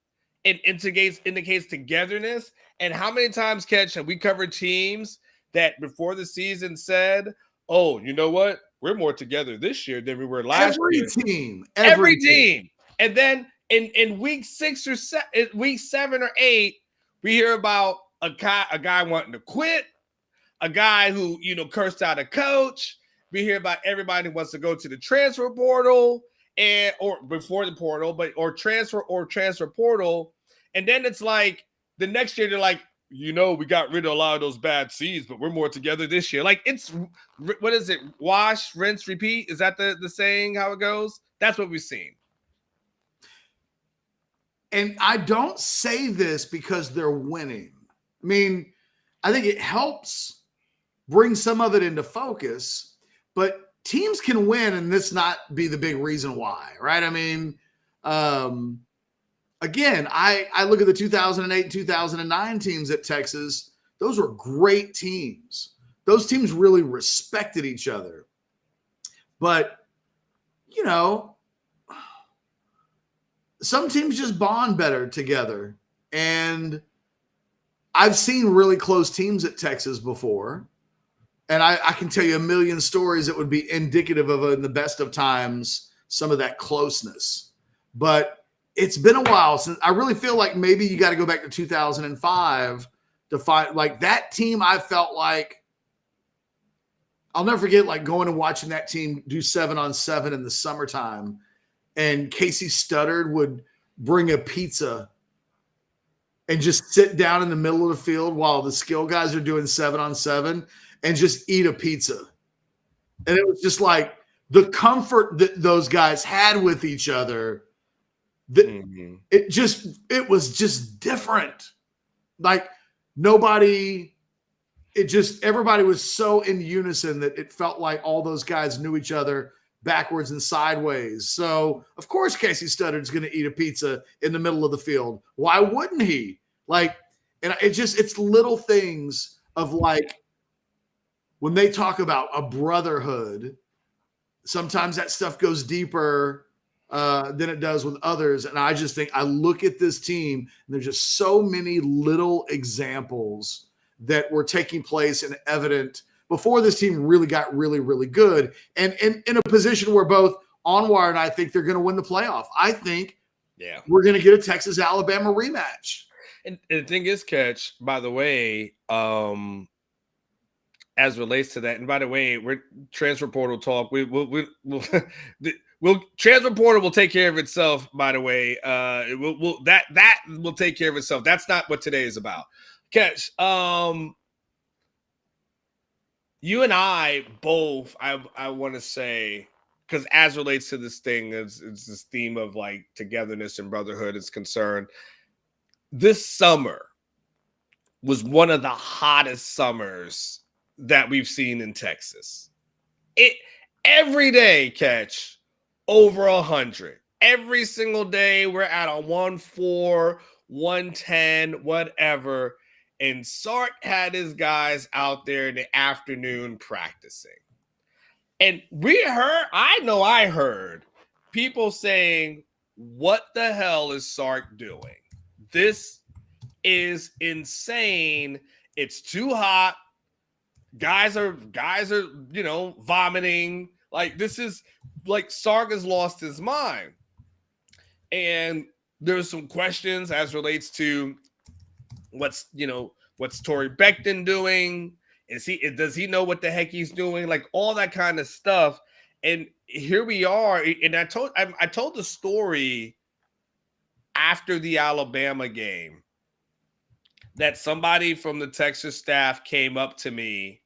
it indicates togetherness. And how many times, Catch, have we covered teams that before the season said, "Oh, you know what? We're more together this year than we were last year." Every team. And then in week 6 or week 7 or 8, we hear about a guy wanting to quit, a guy who, you know, cursed out a coach. We hear about everybody who wants to go to the transfer portal or before the portal, or transfer portal. And then it's like the next year they're like, you know, we got rid of a lot of those bad seeds, but we're more together this year. Like it's, what is it? Wash, rinse, repeat. Is that the saying, how it goes? That's what we've seen. And I don't say this because they're winning. I mean, I think it helps bring some of it into focus, but teams can win and this not be the big reason why, right? I mean, again, I look at the 2008 and 2009 teams at Texas. Those were great teams. Those teams really respected each other. But, you know, some teams just bond better together. And I've seen really close teams at Texas before. And I can tell you a million stories that would be indicative of, in the best of times, some of that closeness. But it's been a while since I really feel like maybe you got to go back to 2005 to find like that team. I felt like I'll never forget like going and watching that team do 7-on-7 in the summertime. And Casey Studdard would bring a pizza and just sit down in the middle of the field while the skill guys are doing 7-on-7 and just eat a pizza. And it was just like the comfort that those guys had with each other. It was just different. Like everybody was so in unison that it felt like all those guys knew each other backwards and sideways. So of course Casey Studdard's going to eat a pizza in the middle of the field. Why wouldn't he? Like, and it's little things of like, when they talk about a brotherhood, sometimes that stuff goes deeper than it does with others. And I just think I look at this team and there's just so many little examples that were taking place and evident before this team really got really, really good. And in a position where both Anwar and I think they're going to win the playoff. I think we're going to get a Texas-Alabama rematch. And the thing is, Catch, by the way, as relates to that, and by the way, we're transfer portal talk. We'll transfer portal will take care of itself. By the way, that will take care of itself. That's not what today is about. Catch, you and I both, I want to say, because as relates to this thing, it's this theme of like togetherness and brotherhood is concerned. This summer was one of the hottest summers that we've seen in Texas. Every day, Catch, over 100. Every single day, we're at a 104, 110, whatever. And Sark had his guys out there in the afternoon practicing. And I heard people saying, what the hell is Sark doing? This is insane. It's too hot. Guys are, vomiting. Like, this is like Sark has lost his mind. And there's some questions as relates to what's Torrey Becton doing? Does he know what the heck he's doing? Like, all that kind of stuff. And here we are. And I told the story after the Alabama game that somebody from the Texas staff came up to me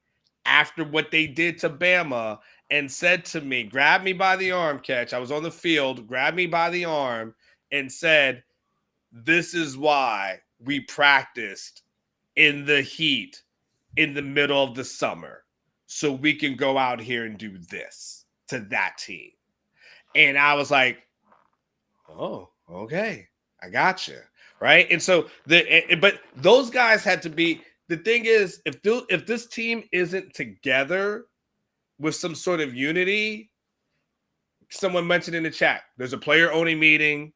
after what they did to Bama and said to me, grabbed me by the arm, Catch. I was on the field, grabbed me by the arm and said, this is why we practiced in the heat in the middle of the summer, so we can go out here and do this to that team. And I was like, oh, okay, I got you. Right. And so but those guys had to be, the thing is, if this team isn't together with some sort of unity, someone mentioned in the chat, there's a player only meeting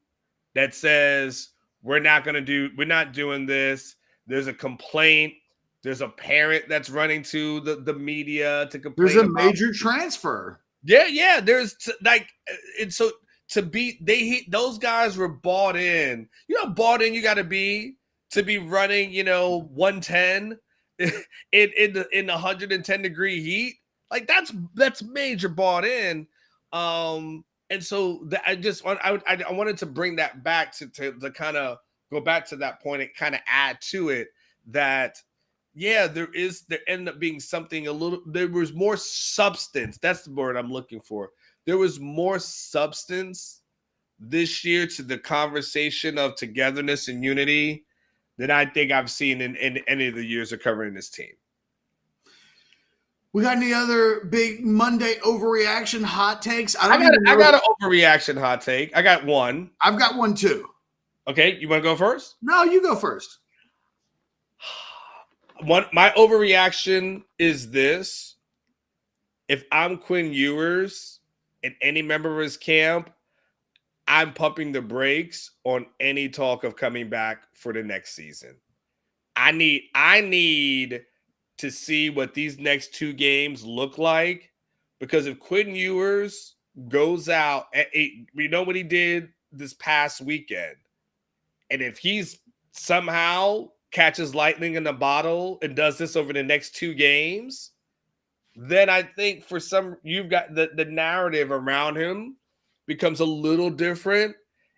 that says, we're not doing this. There's a complaint. There's a parent that's running to the media to complain. There's a major transfer. Yeah. There's and so to be, those guys were bought in. You know, bought in you got to be running, 110 in the 110-degree heat. Like, that's major bought in. And so I wanted to bring that back to kind of go back to that point and kind of add to it that, yeah, there ended up being something there was more substance. That's the word I'm looking for. There was more substance this year to the conversation of togetherness and unity than I think I've seen in any of the years of covering this team. We got any other big Monday overreaction hot takes? I got an overreaction hot take. I got one. I've got one too. Okay, you want to go first? No, you go first. My overreaction is this. If I'm Quinn Ewers and any member of his camp, I'm pumping the brakes on any talk of coming back for the next season. I need to see what these next two games look like, because if Quinn Ewers goes out, we know what he did this past weekend, and if he's somehow catches lightning in the bottle and does this over the next two games, then I think you've got the narrative around him becomes a little different.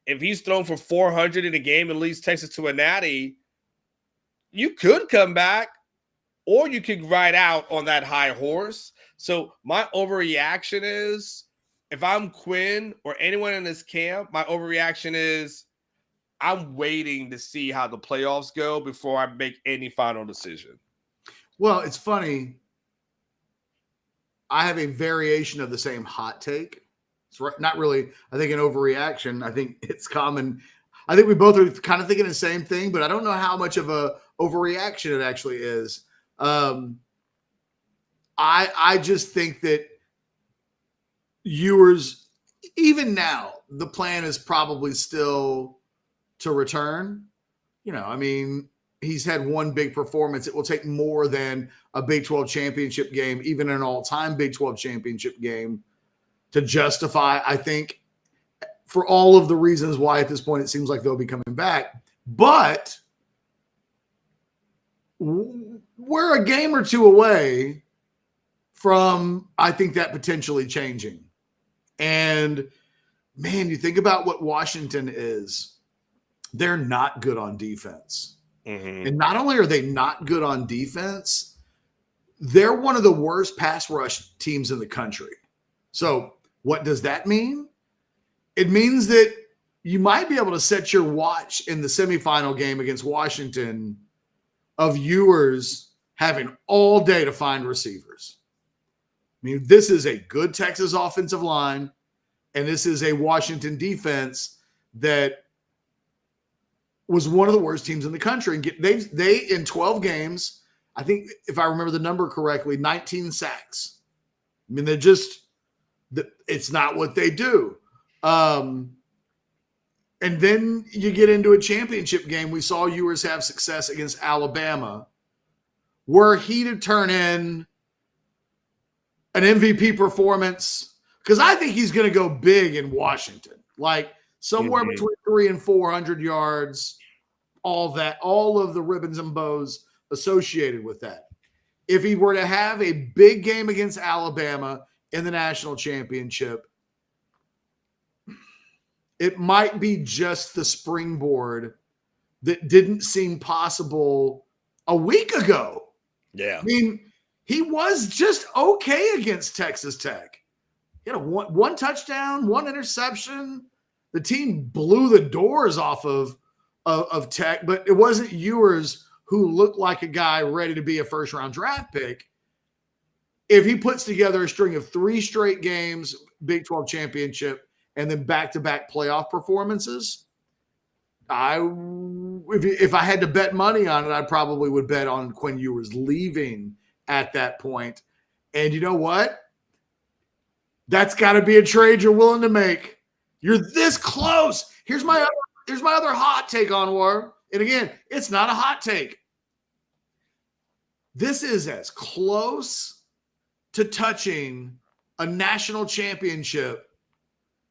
If he's thrown for 400 in a game and leads Texas to a natty, you could come back, or you could ride out on that high horse. So my overreaction is, if I'm Quinn or anyone in this camp, my overreaction is I'm waiting to see how the playoffs go before I make any final decision. Well, it's funny. I have a variation of the same hot take. It's not really, I think, an overreaction. I think it's common. I think we both are kind of thinking the same thing, but I don't know how much of a overreaction it actually is. I just think that Ewers, even now, the plan is probably still to return. I mean, he's had one big performance. It will take more than a Big 12 championship game, even an all-time Big 12 championship game, to justify, I think, for all of the reasons why at this point it seems like they'll be coming back. But we're a game or two away from, I think, that potentially changing. And, man, you think about what Washington is. They're not good on defense. Mm-hmm. And not only are they not good on defense, they're one of the worst pass rush teams in the country. So what does that mean? It means that you might be able to set your watch in the semifinal game against Washington of Ewers having all day to find receivers. I mean, this is a good Texas offensive line, and this is a Washington defense that was one of the worst teams in the country. And they in 12 games, I think, if I remember the number correctly, 19 sacks. I mean, it's not what they do. And then you get into a championship game. We saw Ewers have success against Alabama. Were he to turn in an MVP performance, because I think he's going to go big in Washington, like somewhere between 300 and 400 yards, all of the ribbons and bows associated with that. If he were to have a big game against Alabama in the national championship, it might be just the springboard that didn't seem possible a week ago. Yeah. I mean, he was just okay against Texas Tech. He had one touchdown, one interception. The team blew the doors off of Tech, but it wasn't Ewers who looked like a guy ready to be a first-round draft pick. If he puts together a string of 3 straight games, Big 12 championship, and then back-to-back playoff performances, if I had to bet money on it, I probably would bet on Quinn Ewers leaving at that point. And you know what? That's got to be a trade you're willing to make. You're this close. Here's my other hot take, Anwar. And again, it's not a hot take. This is as close to touching a national championship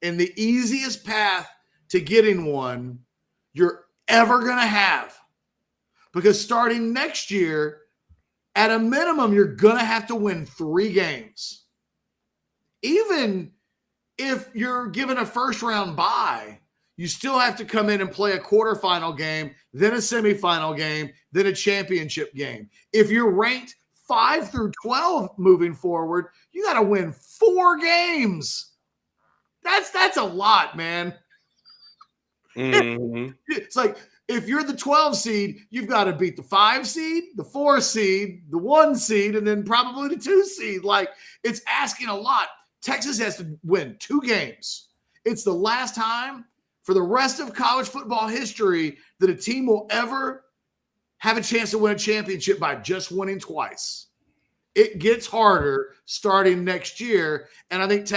and the easiest path to getting one you're ever going to have. Because starting next year, at a minimum, you're going to have to win 3 games. Even if you're given a first-round bye, you still have to come in and play a quarterfinal game, then a semifinal game, then a championship game. If you're ranked 5 through 12 moving forward, you got to win 4 games. That's a lot, man. Mm-hmm. It's like if you're the 12 seed, you've got to beat the 5 seed, the 4 seed, the 1 seed, and then probably the 2 seed. Like, it's asking a lot. Texas has to win 2 games. It's the last time for the rest of college football history that a team will ever have a chance to win a championship by just winning twice. It gets harder starting next year. And I think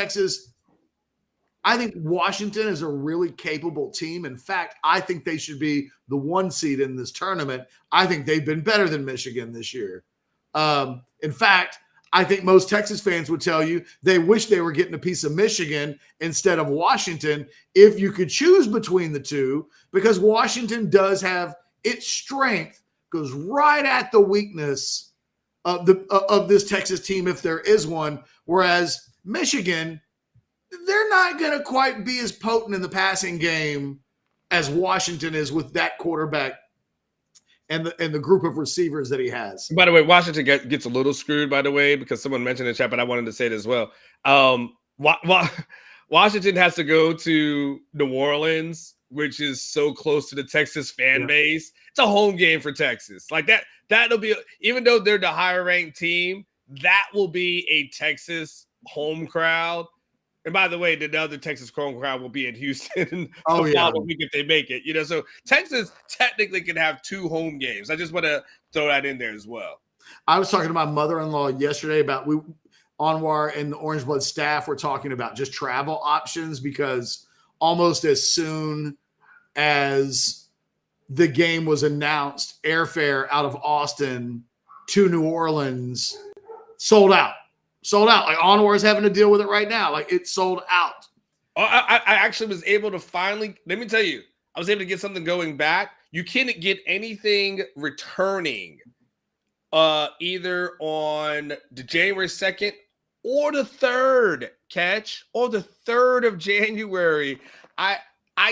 Washington is a really capable team. In fact, I think they should be the 1 seed in this tournament. I think they've been better than Michigan this year. In fact, I think most Texas fans would tell you they wish they were getting a piece of Michigan instead of Washington if you could choose between the two, because Washington does have its strength goes right at the weakness of this Texas team, if there is one, whereas Michigan, they're not going to quite be as potent in the passing game as Washington is with that quarterback and the group of receivers that he has. By the way, Washington gets a little screwed, by the way, because someone mentioned in the chat, but I wanted to say it as well. Washington has to go to New Orleans, which is so close to the Texas fan base. It's a home game for Texas. Like that'll be, even though they're the higher ranked team, that will be a Texas home crowd. And by the way, the other Texas home crowd will be in Houston the following week if they make it. So Texas technically can have 2 home games. I just want to throw that in there as well. I was talking to my mother-in-law yesterday about Anwar and the Orange Blood staff were talking about just travel options, because almost as soon as the game was announced, airfare out of Austin to New Orleans sold out. Like Anwar is having to deal with it right now. Like, it's sold out. I actually was able to finally, let me tell you, I was able to get something going back. You can't get anything returning either on the January 2nd or the 3rd, or the 3rd of January. I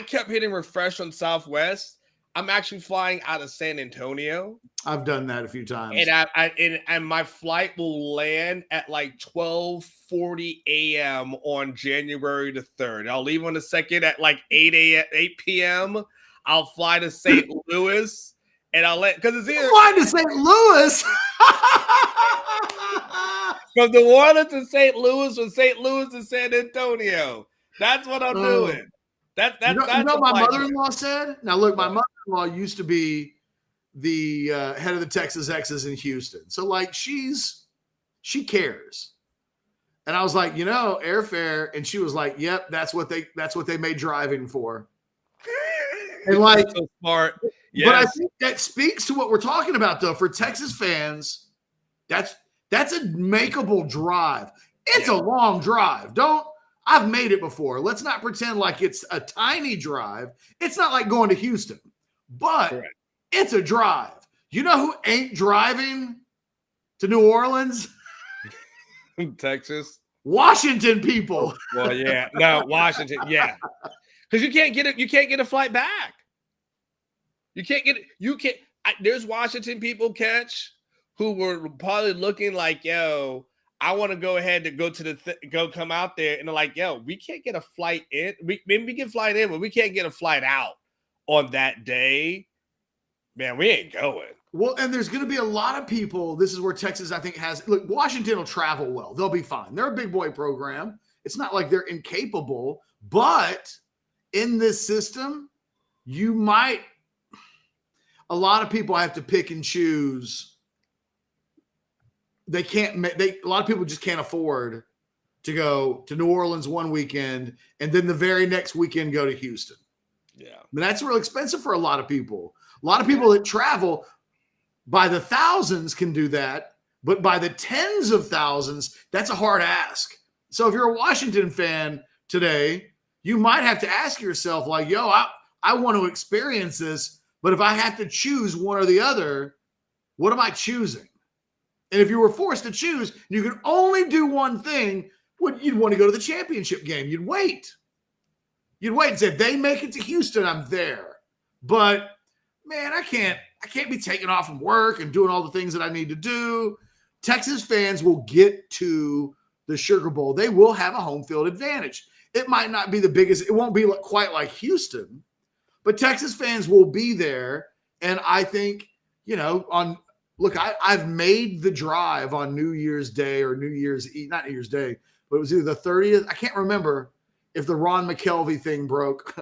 kept hitting refresh on Southwest. I'm actually flying out of San Antonio. I've done that a few times. And my flight will land at like 12:40 a.m. on January the 3rd. I'll leave on the 2nd at like 8 p.m. I'll fly to St. Louis, and I'll because it's here. Flying to St. Louis? From New Orleans to St. Louis, from St. Louis to San Antonio. That's what I'm doing. That's my mother-in-law said? Now, look, my mother-in-law used to be the head of the Texas X's in Houston. So, like, she cares. And I was like, airfare. And she was like, yep, that's what they made driving for. And like, so smart. Yes. But I think that speaks to what we're talking about, though. For Texas fans, that's a makeable drive. It's a long drive. I've made it before. Let's not pretend like it's a tiny drive. It's not like going to Houston, but Correct. it's a drive. You know who ain't driving to New Orleans? Texas. Washington people. Well, yeah. No, Washington. Yeah. Because you can't get a flight back. There's Washington people catch who were probably looking like, yo, I want to go ahead and go to go come out there. And they're like, yo, we can't get a flight in. Maybe we can fly in, but we can't get a flight out on that day. Man, we ain't going. Well, and there's going to be a lot of people. This is where Texas, I think, look, Washington will travel well. They'll be fine. They're a big boy program. It's not like they're incapable, but in this system, a lot of people have to pick and choose. A lot of people just can't afford to go to New Orleans one weekend and then the very next weekend go to Houston. Yeah. But that's real expensive for a lot of people. A lot of people that travel by the thousands can do that, but by the tens of thousands, that's a hard ask. So if you're a Washington fan today, you might have to ask yourself, like, yo, I want to experience this, but if I have to choose one or the other, what am I choosing? And if you were forced to choose, you could only do one thing, you'd want to go to the championship game. You'd wait and say, if they make it to Houston, I'm there. But man, I can't be taking off from work and doing all the things that I need to do. Texas fans will get to the Sugar Bowl. They will have a home field advantage. It might not be the biggest. It won't be quite like Houston, but Texas fans will be there. And I think, I've made the drive on New Year's Day or New Year's Eve, not New Year's Day, but it was either the 30th. I can't remember if the Ron McKelvey thing broke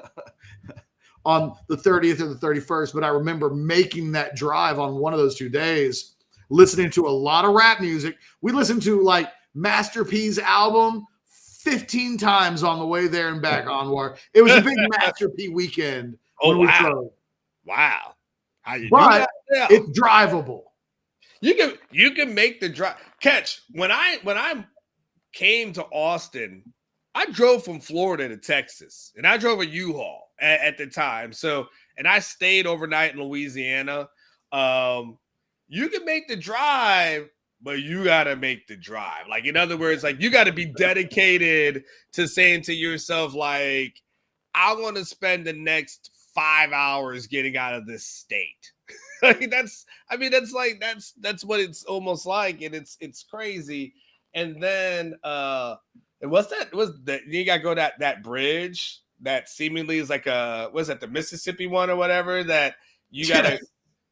on the 30th or the 31st, but I remember making that drive on one of those 2 days, listening to a lot of rap music. We listened to like Master P's album 15 times on the way there and back onward. It was a big Master P weekend. Oh, wow. Wow. How you but do that? Yeah. It's drivable. You can make the drive. Catch, when I came to Austin, I drove from Florida to Texas, and I drove a U-Haul at the time. So, and I stayed overnight in Louisiana. You can make the drive, but you got to make the drive. Like, in other words, like, you got to be dedicated to saying to yourself, like, I want to spend the next 5 hours getting out of this state. That's what it's almost like. And it's crazy. And then, and what's that? You got to go that bridge that seemingly is like the Mississippi one or whatever that you got to,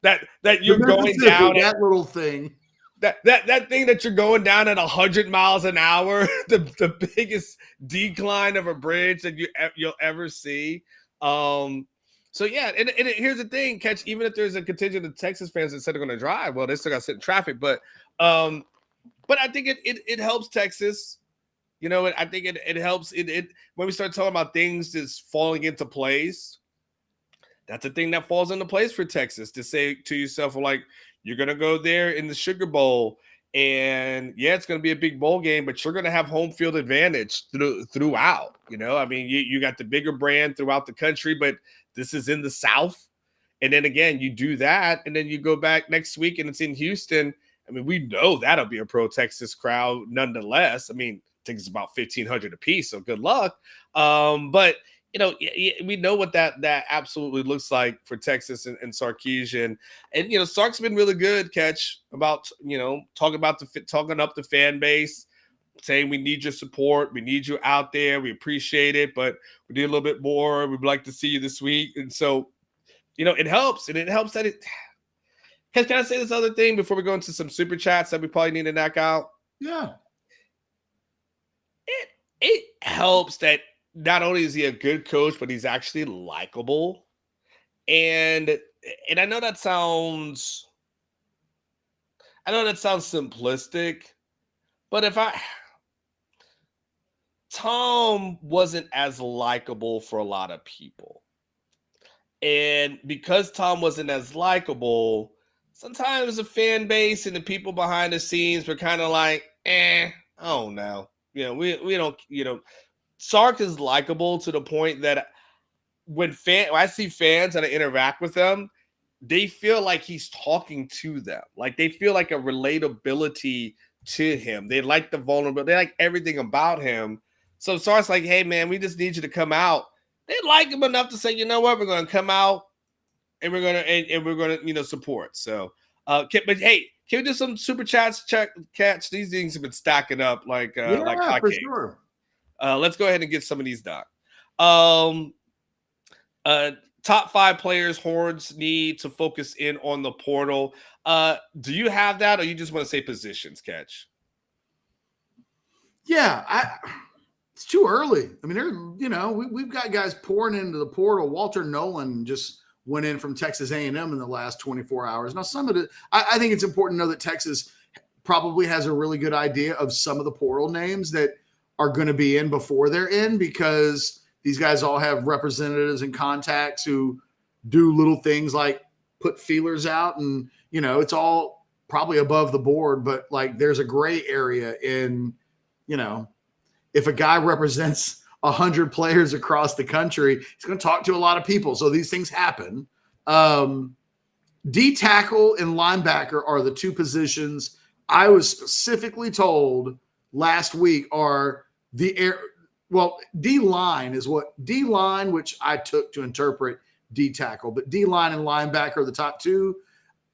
that you're going down. That little thing. That thing that you're going down at 100 miles an hour, the biggest decline of a bridge that you'll ever see. So yeah, and here's the thing, Catch. Even if there's a contingent of Texas fans that said they're going to drive, well, they still got to sit in traffic. But I think it helps Texas. I think it helps it when we start talking about things just falling into place. That's a thing that falls into place for Texas to say to yourself, well, like, you're going to go there in the Sugar Bowl, and yeah, it's going to be a big bowl game, but you're going to have home field advantage throughout. I mean, you got the bigger brand throughout the country, but this is in the South. And then again, you do that, and then you go back next week and it's in Houston. I mean, we know that'll be a pro-Texas crowd nonetheless. I mean, I think it's about 1,500 apiece, so good luck. But we know what that absolutely looks like for Texas and Sarkisian. And Sark's been really good, Catch, about talking up the fan base, saying we need your support, we need you out there, we appreciate it, but we need a little bit more. We'd like to see you this week. And so it helps, and it helps that it. Can I say this other thing before we go into some super chats that we probably need to knock out? Yeah. It helps that not only is he a good coach, but he's actually likable. And I know that sounds simplistic, but Tom wasn't as likable for a lot of people. And because Tom wasn't as likable, sometimes the fan base and the people behind the scenes were kind of like, I don't know. We don't, Sark is likable to the point that when I see fans and I interact with them, they feel like he's talking to them. Like they feel like a relatability to him. They like the vulnerability. They like everything about him. So Sark's like, hey man, we just need you to come out. They like him enough to say, you know what, we're going to come out and we're gonna support. So, but hey, can we do some super chats? Catch these things have been stacking up like hotcakes. For sure. Let's go ahead and get some of these done. Top 5 players Horns need to focus in on the portal. Do you have that, or you just want to say positions? Catch. Yeah, it's too early. I mean, we've got guys pouring into the portal. Walter Nolan just went in from Texas A&M in the last 24 hours. Now, some of it, I think it's important to know that Texas probably has a really good idea of some of the portal names that are going to be in before they're in, because these guys all have representatives and contacts who do little things like put feelers out, and, it's all probably above the board, but like there's a gray area in, if a guy represents 100 players across the country, he's going to talk to a lot of people. So these things happen. D tackle and linebacker are the 2 positions I was specifically told last week are D line is what D line, which I took to interpret D tackle, but D line and linebacker are the top 2.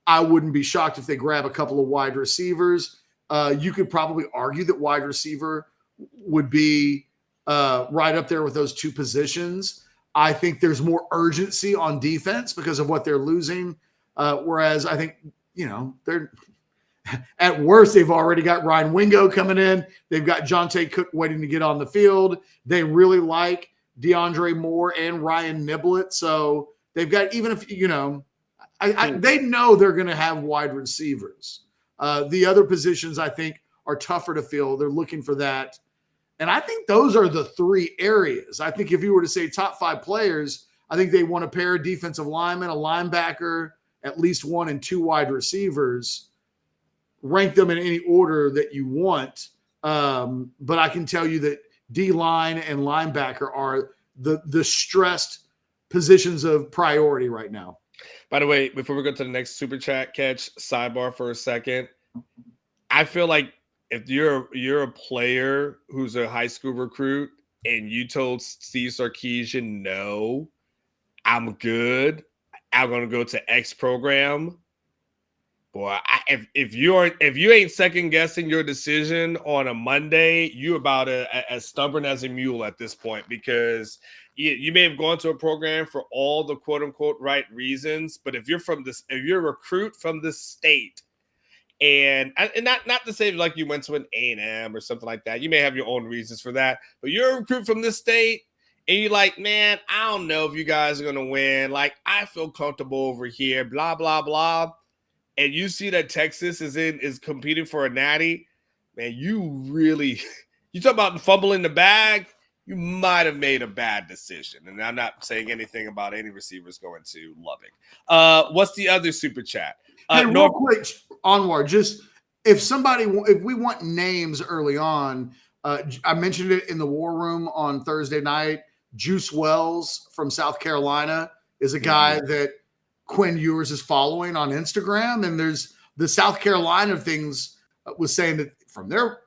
I wouldn't be shocked if they grab a couple of wide receivers. You could probably argue that wide receiver would be right up there with those 2 positions. I think there's more urgency on defense because of what they're losing. Whereas I think, they're at worst, they've already got Ryan Wingo coming in. They've got Jonte Cook waiting to get on the field. They really like DeAndre Moore and Ryan Niblett. So they've got, even if, they know they're going to have wide receivers. The other positions I think are tougher to fill. They're looking for that. And I think those are the 3 areas. I think if you were to say top 5 players, I think they want a pair of defensive linemen, a linebacker, at least 1 and 2 wide receivers. Rank them in any order that you want. But I can tell you that D-line and linebacker are the stressed positions of priority right now. By the way, before we go to the next super chat, Catch, sidebar for a second. I feel like if you're a player who's a high school recruit and you told Steve Sarkisian, no, I'm good, I'm going to go to X program, boy, if you ain't second guessing your decision on a Monday, you about as stubborn as a mule at this point, because you may have gone to a program for all the quote unquote right reasons, but if you're a recruit from this state, and not to say like you went to an A&M or something like that, you may have your own reasons for that, but you're a recruit from this state and you're like, man, I don't know if you guys are gonna win. Like, I feel comfortable over here, blah blah blah. And you see that Texas is competing for a natty, man, you talk about fumbling the bag, you might have made a bad decision. And I'm not saying anything about any receivers going to Lubbock. What's the other super chat? Hey, real quick, onward, just if we want names early on, I mentioned it in the war room on Thursday night. Juice Wells from South Carolina is a guy that Quinn Ewers is following on Instagram, and there's the South Carolina things was saying that from their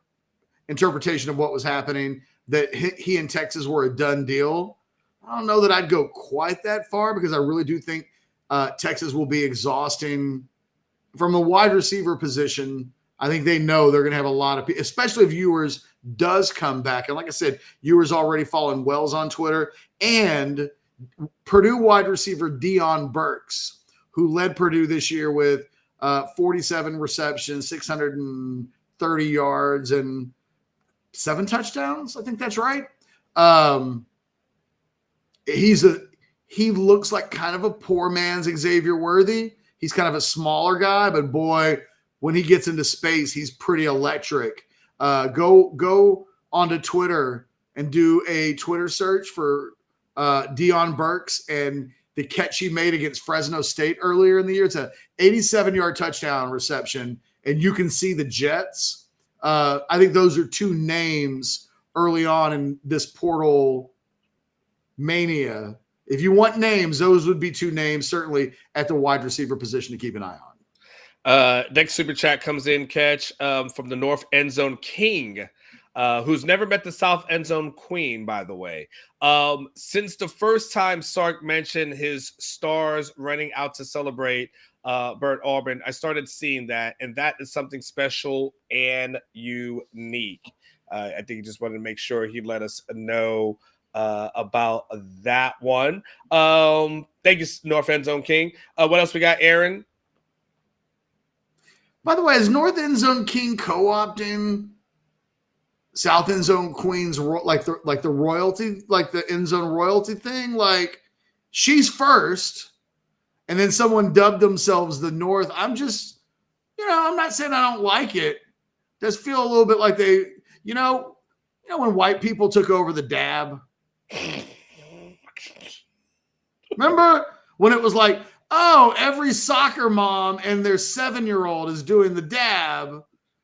interpretation of what was happening, that he and Texas were a done deal. I don't know that I'd go quite that far, because I really do think Texas will be exhausting from a wide receiver position. I think they know they're going to have a lot of people, especially if Ewers does come back. And like I said, Ewers already following Wells on Twitter, and Purdue wide receiver Deion Burks, who led Purdue this year with 47 receptions, 630 yards, and 7 touchdowns. I think that's right. He looks like kind of a poor man's Xavier Worthy. He's kind of a smaller guy, but boy, when he gets into space, he's pretty electric. Go onto Twitter and do a Twitter search for Deion Burks, and the catch he made against Fresno State earlier in the year. It's a 87-yard touchdown reception, and you can see the Jets. I think those are two names early on in this portal mania. If you want names, those would be two names, certainly at the wide receiver position to keep an eye on. Next super chat comes in, Catch, from the North End Zone King, who's never met the South End Zone Queen, by the way. Since the first time Sark mentioned his stars running out to celebrate Bert Auburn, I started seeing that, and that is something special and unique. I think he just wanted to make sure he let us know about that one. Thank you, North End Zone King. What else we got, Aaron? By the way, is North End Zone King co-opting South End Zone Queen's like the royalty, like the end zone royalty thing? Like she's first, and then someone dubbed themselves the North. I'm just, I'm not saying I don't like it. It does feel a little bit like they, when white people took over the dab. Remember when it was like, oh, every soccer mom and their 7-year-old is doing the dab?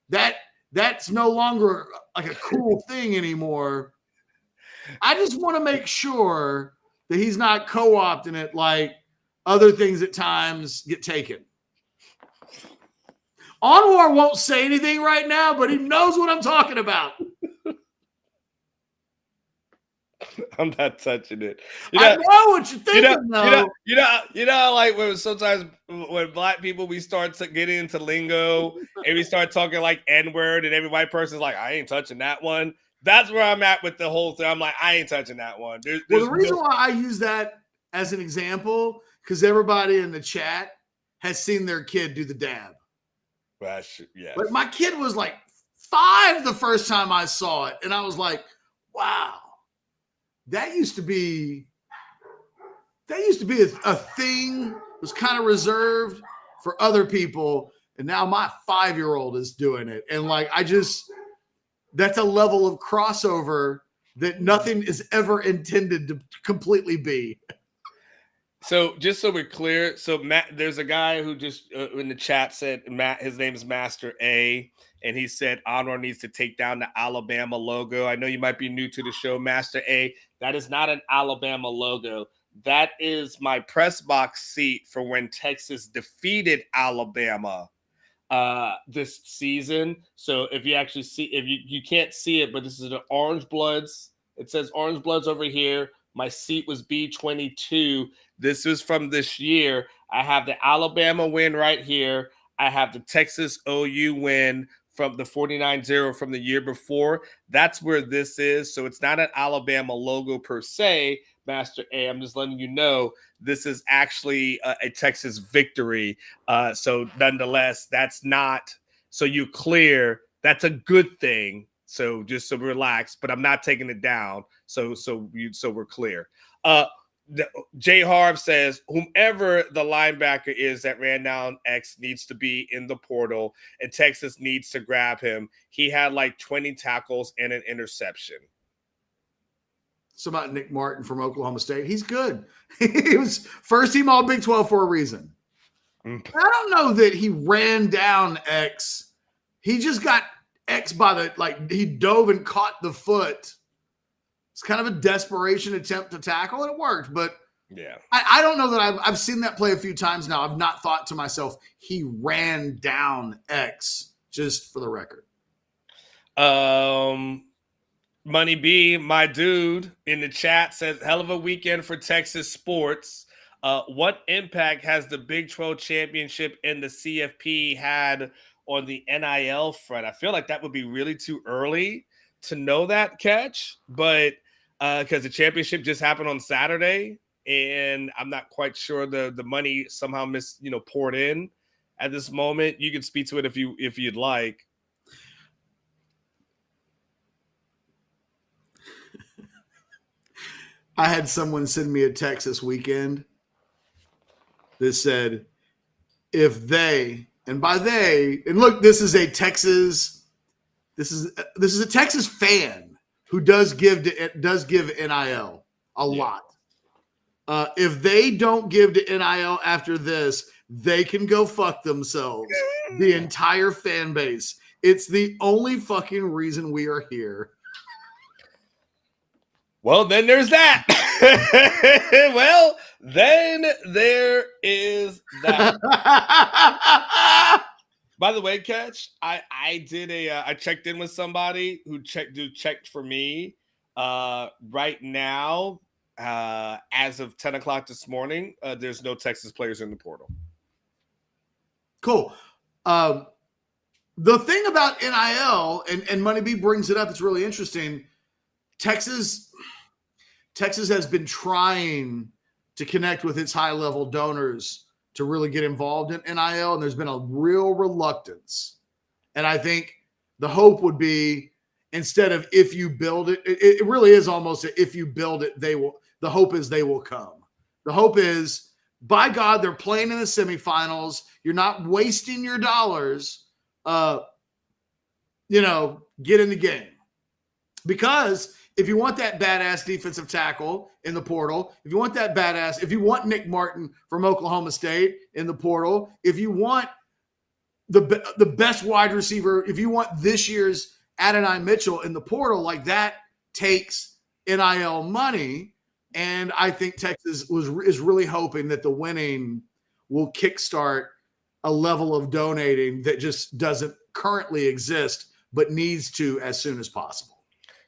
That's no longer like a cool thing anymore. I just want to make sure that he's not co-opting it like other things at times get taken. Anwar won't say anything right now, but he knows what I'm talking about. I'm not touching it. I know what you're thinking, though. Like when sometimes when black people we start to get into lingo and we start talking like N-word, and every white person's like, I ain't touching that one. That's where I'm at with the whole thing. I'm like, I ain't touching that one. There's the reason why I use that as an example, because everybody in the chat has seen their kid do the dab. Yeah. But my kid was like 5 the first time I saw it, and I was like, wow. That used to be a thing. It was kind of reserved for other people, and now my 5-year-old is doing it. And like, that's a level of crossover that nothing is ever intended to completely be. So just so we're clear, so Matt, there's a guy who just in the chat said his name is Master A, and he said Anwar needs to take down the Alabama logo. I know you might be new to the show, Master A. That is not an Alabama logo. That is my press box seat for when Texas defeated Alabama this season. So if you actually see, if you can't see it, but this is the Orange Bloods. It says Orange Bloods over here. My seat was B22. This is from this year. I have the Alabama win right here. I have the Texas OU win from the 49-0 from the year before. That's where this is. So it's not an Alabama logo per se, Master A. I'm just letting you know this is actually a Texas victory. So nonetheless, that's not, so you clear, that's a good thing. So just so relax, but I'm not taking it down. So we're clear. Jay Harv says, whomever the linebacker is that ran down X needs to be in the portal, and Texas needs to grab him. He had like 20 tackles and an interception. So about Nick Martin from Oklahoma State. He's good. He was first team all Big 12 for a reason. I don't know that he ran down X. He just got X by the, like, he dove and caught the foot. It's kind of a desperation attempt to tackle, and it worked. But yeah, I don't know that I've seen that play a few times now. I've not thought to myself, he ran down X, just for the record. Money B, my dude, in the chat says, hell of a weekend for Texas sports. What impact has the Big 12 championship and the CFP had on the NIL front? I feel like that would be really too early to know that, Catch, but because the championship just happened on Saturday, and I'm not quite sure the money somehow poured in at this moment. You can speak to it if you'd like. I had someone send me a text this weekend that said, if they, and by they, and look, this is a Texas fan who does give NIL a lot. If they don't give to NIL after this, they can go fuck themselves. The entire fan base. It's the only fucking reason we are here. Well, then there's that. Well, then there is that. By the way, Catch, I did I checked in with somebody who checked for me. Right now, as of 10 o'clock this morning, there's no Texas players in the portal. Cool. The thing about NIL, and Money B brings it up, it's really interesting. Texas has been trying to connect with its high-level donors to really get involved in NIL, and there's been a real reluctance. And I think the hope would be, instead of if you build it, it really is almost a, if you build it, they will. The hope is they will come. The hope is, by God, they're playing in the semifinals. You're not wasting your dollars. Get in the game. Because if you want that badass defensive tackle in the portal, if you want Nick Martin from Oklahoma State in the portal, if you want the best wide receiver, if you want this year's Adonai Mitchell in the portal, like that takes NIL money. And I think Texas is really hoping that the winning will kickstart a level of donating that just doesn't currently exist, but needs to as soon as possible.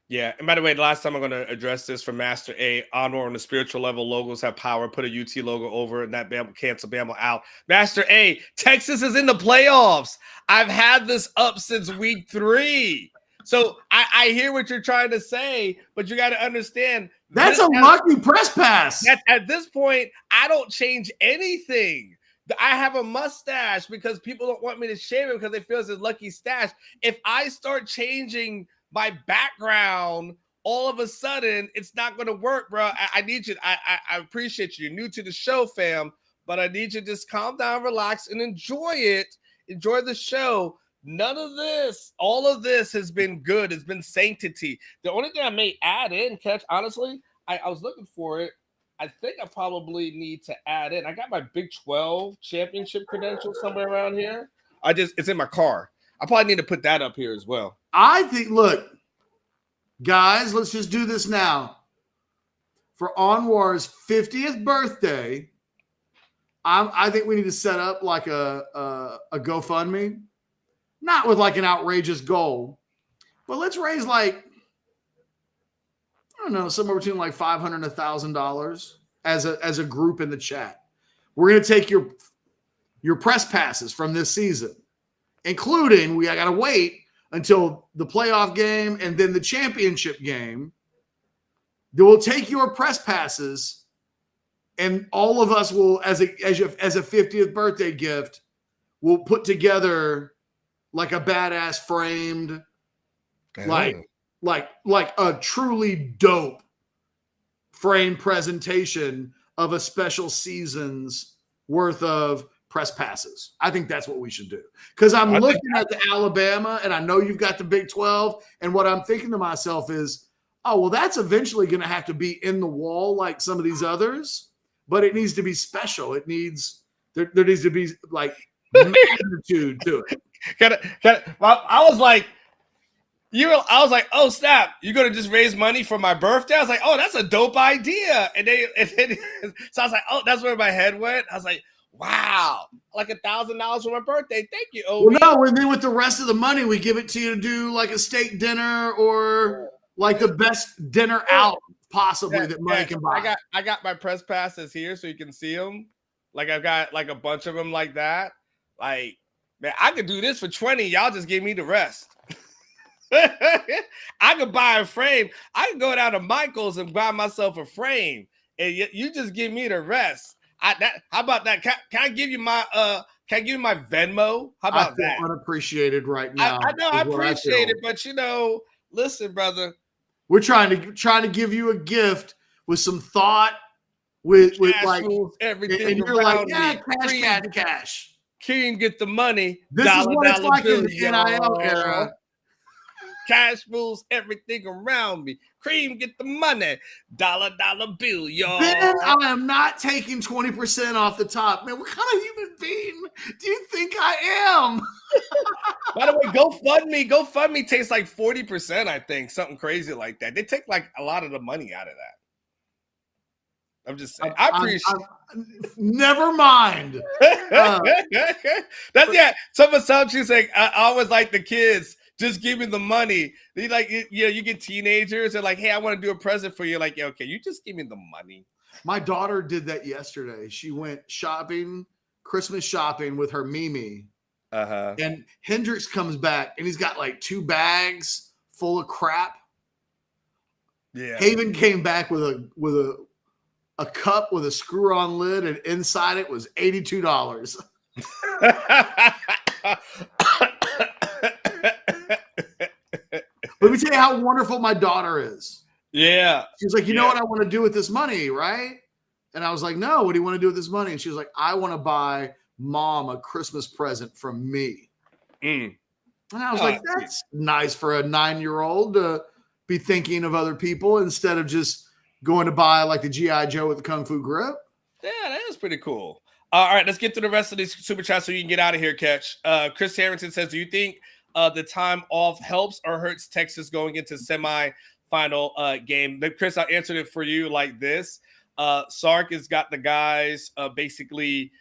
Yeah, and by the way, the last time I'm going to address this from Master A, honor on the spiritual level, logos have power. Put a UT logo over it, and that cancel Bama out. Master A, Texas is in the playoffs. I've had this up since week 3. So I hear what you're trying to say, but you got to understand. That's a lucky press pass. At this point, I don't change anything. I have a mustache because people don't want me to shave it because they feel it's a lucky stash. If I start changing my background, all of a sudden, it's not going to work, bro. I need you. I appreciate you. You're new to the show, fam, but I need you to just calm down, relax, and enjoy it. Enjoy the show. None of this, all of this has been good. It's been sanctity. The only thing I may add in, Catch, honestly, I was looking for it. I think I probably need to add in. I got my Big 12 championship credential somewhere around here. It's in my car. I probably need to put that up here as well. I think, look, guys, let's just do this now. For Anwar's 50th birthday, I think we need to set up like a GoFundMe. Not with like an outrageous goal, but let's raise like, I don't know, somewhere between like $500 and $1,000 as a group in the chat. We're going to take your press passes from this season, including I got to wait until the playoff game and then the championship game. Then we'll take your press passes, and all of us will, as a 50th birthday gift, we'll put together like a badass framed, like a truly dope frame presentation of a special season's worth of press passes. I think that's what we should do. Because I'm looking at the Alabama, and I know you've got the Big 12, and what I'm thinking to myself is, oh, well, that's eventually going to have to be in the wall like some of these others, but it needs to be special. There needs to be like magnitude to it. I was like, oh snap! You're gonna just raise money for my birthday? I was like, oh, that's a dope idea. And then so I was like, oh, that's where my head went. I was like, wow, like $1,000 for my birthday. Thank you. OB. Well, no, and then with the rest of the money, we give it to you to do like a steak dinner or like the best dinner out possibly that money can buy. I got my press passes here so you can see them. Like I've got like a bunch of them like that. Like, man, I could do this for 20. Y'all just give me the rest. I could buy a frame. I could go down to Michael's and buy myself a frame, and you just give me the rest. How about that? Can I give you my Venmo? How about that? Unappreciated right now. I know I appreciate it, but listen, brother. We're trying to give you a gift with some thought, with like everything. And you're like, yeah, cash. King get the money. This is what it's like in the NIL era. Cash rules everything around me. Cream, get the money. Dollar bill, y'all. Ben, I am not taking 20% off the top. Man, what kind of human being do you think I am? By the way, GoFundMe takes like 40%, I think. Something crazy like that. They take like a lot of the money out of that. I'm just saying. I appreciate never mind. That's yeah. Some she's like, I always like the kids. Just give me the money. They like, you get teenagers. They're like, hey, I want to do a present for you. Like, yeah, okay, you just give me the money. My daughter did that yesterday. She went shopping, Christmas shopping with her Mimi. And Hendrix comes back and he's got like 2 bags full of crap. Yeah. Haven came back with a cup with a screw-on lid, and inside it was $82. Let me tell you how wonderful my daughter is. Yeah. She was like, you know what I want to do with this money, right? And I was like, no, what do you want to do with this money? And she was like, I want to buy Mom a Christmas present from me. And I was like, that's nice for a 9-year-old to be thinking of other people instead of just going to buy like the G.I. Joe with the Kung Fu grip. Yeah, that is pretty cool. All right, let's get to the rest of these super chats so you can get out of here, Catch. Chris Harrington says, do you think the time off helps or hurts Texas going into semi-final game? But Chris, I answered it for you like this. Sark has got the guys basically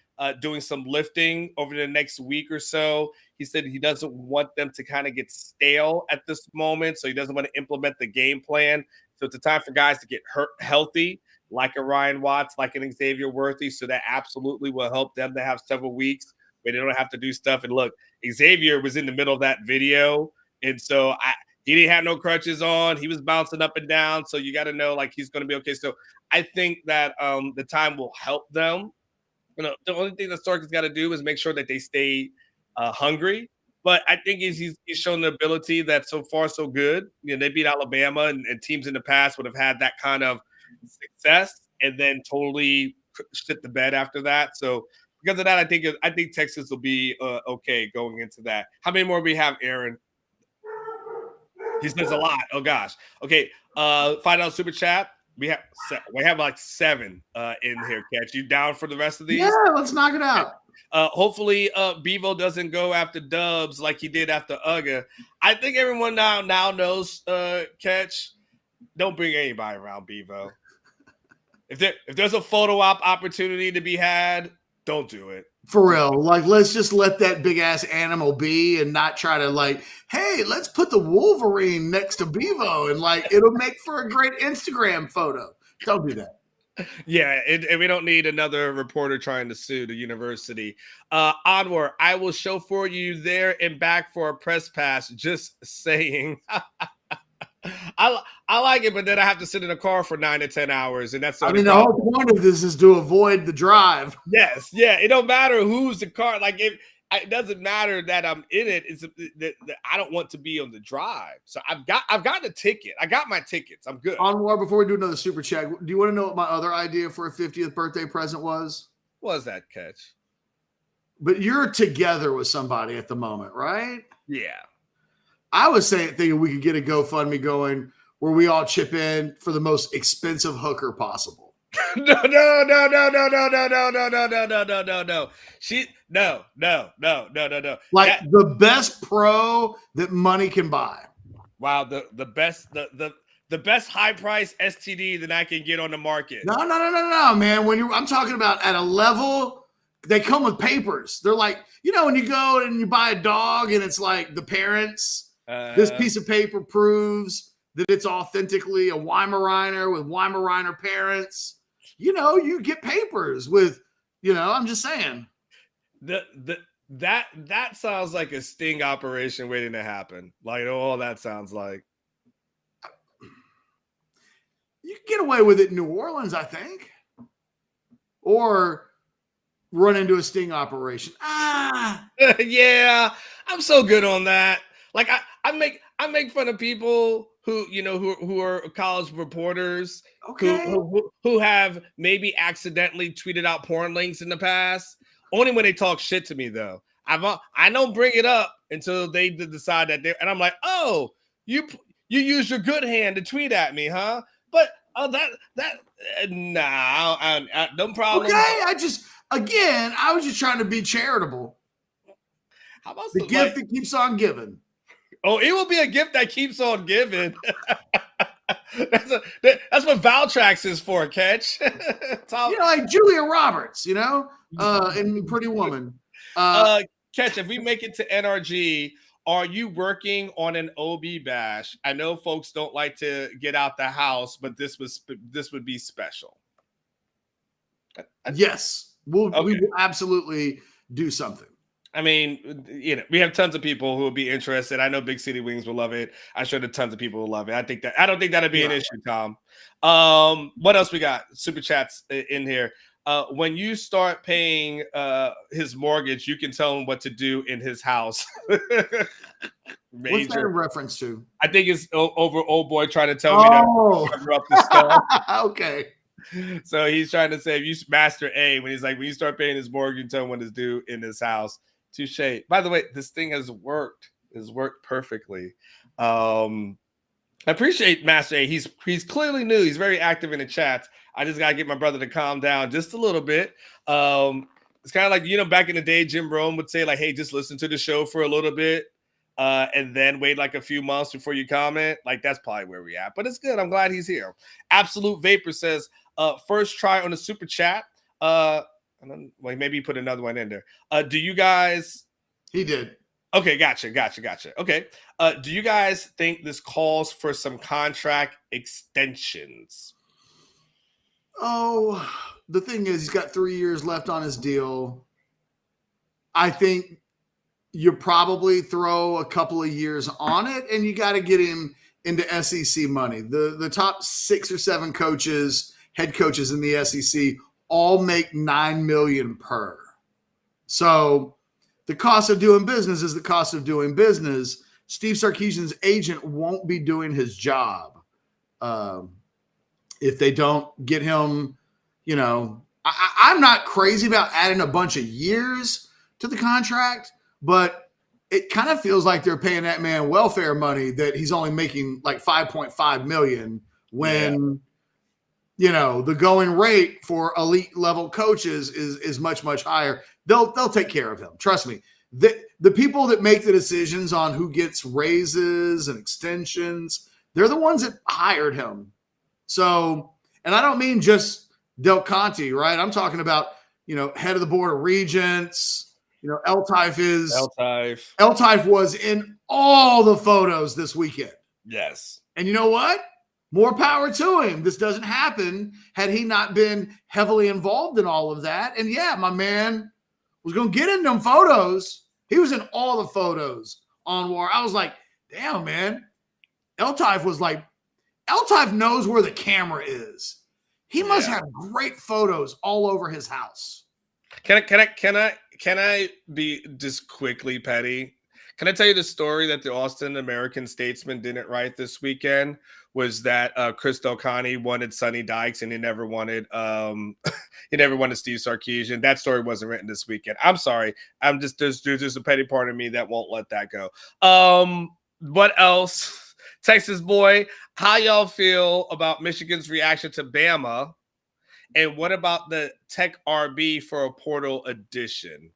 doing some lifting over the next week or so. He said he doesn't want them to kind of get stale at this moment, so he doesn't want to implement the game plan. So it's a time for guys to get healthy, like a Ryan Watts, like an Xavier Worthy. So that absolutely will help them to have several weeks where they don't have to do stuff. And look, Xavier was in the middle of that video, and so he didn't have no crutches on. He was bouncing up and down. So you got to know, like, he's going to be okay. So I think that the time will help them. The only thing that Stark has got to do is make sure that they stay hungry. But I think he's shown the ability that so far so good. They beat Alabama, and teams in the past would have had that kind of success and then totally shit the bed after that. So because of that, I think Texas will be okay going into that. How many more we have, Aaron? He says a lot. Oh gosh. Okay. Find out super chat. We have like 7 in here. Catch you down for the rest of these? Yeah, let's knock it out. Hopefully, Bevo doesn't go after Dubs like he did after Uga. I think everyone now knows. Catch, don't bring anybody around Bevo. If there's a photo op opportunity to be had, don't do it. For real. Like, let's just let that big ass animal be and not try to like, hey, let's put the Wolverine next to Bevo and like it'll make for a great Instagram photo. Don't do that. Yeah, and we don't need another reporter trying to sue the university. Onward, I will show for you there and back for a press pass. Just saying. I like it, but then I have to sit in a car for 9 to 10 hours, and that's the whole point of this is to avoid the drive. Yes, yeah. It don't matter who's the car. Like it doesn't matter that I'm in it. It's that I don't want to be on the drive. So I've got a ticket. I got my tickets. I'm good. Onward, before we do another super check, do you want to know what my other idea for a 50th birthday present was? What was that, Catch? But you're together with somebody at the moment, right? Yeah. I was thinking we could get a GoFundMe going where we all chip in for the most expensive hooker possible. No. Like the best pro that money can buy. Wow, the best high price STD that I can get on the market. No, man. I'm talking about at a level, they come with papers. They're like, when you go and you buy a dog and it's like the parents. This piece of paper proves that it's authentically a Weimaraner with Weimaraner parents. You get papers with, I'm just saying. That sounds like a sting operation waiting to happen. Like all that sounds like. You can get away with it in New Orleans, I think. Or run into a sting operation. Yeah, I'm so good on that. Like I make fun of people who who are college reporters, okay, who have maybe accidentally tweeted out porn links in the past. Only when they talk shit to me though. I don't bring it up until they decide that and I'm like, oh, You use your good hand to tweet at me, huh? But no problem. Okay, I was just trying to be charitable. How about The gift that keeps on giving. Oh, it will be a gift that keeps on giving. That's what Valtrax is for, Catch. Like Julia Roberts, in Pretty Woman. Catch, if we make it to NRG, are you working on an OB bash? I know folks don't like to get out the house, but this would be special. Yes, we will absolutely do something. I mean, we have tons of people who will be interested. I know Big City Wings will love it. I'm sure that tons of people will love it. I don't think that'd be an issue, Tom. What else we got? Super chats in here. When you start paying his mortgage, you can tell him what to do in his house. What's that in reference to? I think it's over old boy trying to tell me to cover up the stuff. Okay. So he's trying to say, if you master A, when he's like, when you start paying his mortgage, you can tell him what to do in his house. Touche. By the way, this thing has worked. It's worked perfectly. I appreciate Master A. He's clearly new. He's very active in the chat. I just gotta get my brother to calm down just a little bit. It's kind of like, back in the day, Jim Rome would say, like, hey, just listen to the show for a little bit, and then wait like a few months before you comment. Like, that's probably where we're at. But it's good. I'm glad he's here. Absolute Vapor says, first try on the super chat. Maybe put another one in there. Do you guys? He did. Okay, gotcha. Okay. Do you guys think this calls for some contract extensions? Oh, the thing is, he's got 3 years left on his deal. I think you probably throw a couple of years on it, and you got to get him into SEC money. The top 6 or 7 head coaches in the SEC, all make $9 million per. So the cost of doing business is the cost of doing business. Steve Sarkisian's agent won't be doing his job if they don't get him. I'm not crazy about adding a bunch of years to the contract, but it kind of feels like they're paying that man welfare money that he's only making like $5.5 million when the going rate for elite level coaches is much, much higher. They'll take care of him. Trust me. The people that make the decisions on who gets raises and extensions, they're the ones that hired him. So, and I don't mean just Del Conte, right? I'm talking about, head of the board of regents. L-Type was in all the photos this weekend. Yes. And you know what? More power to him. This doesn't happen had he not been heavily involved in all of that. And yeah, my man was going to get in them photos. He was in all the photos on War. I was like, damn, man. L-Type knows where the camera is. He must have great photos all over his house. Can I be just quickly petty? Can I tell you the story that the Austin American Statesman didn't write this weekend? Was that Chris Del Conte wanted Sonny Dykes and he never wanted Steve Sarkisian. That story wasn't written this weekend. I'm sorry. There's just a petty part of me that won't let that go. What else? Texas boy, how y'all feel about Michigan's reaction to Bama? And what about the Tech RB for a portal addition?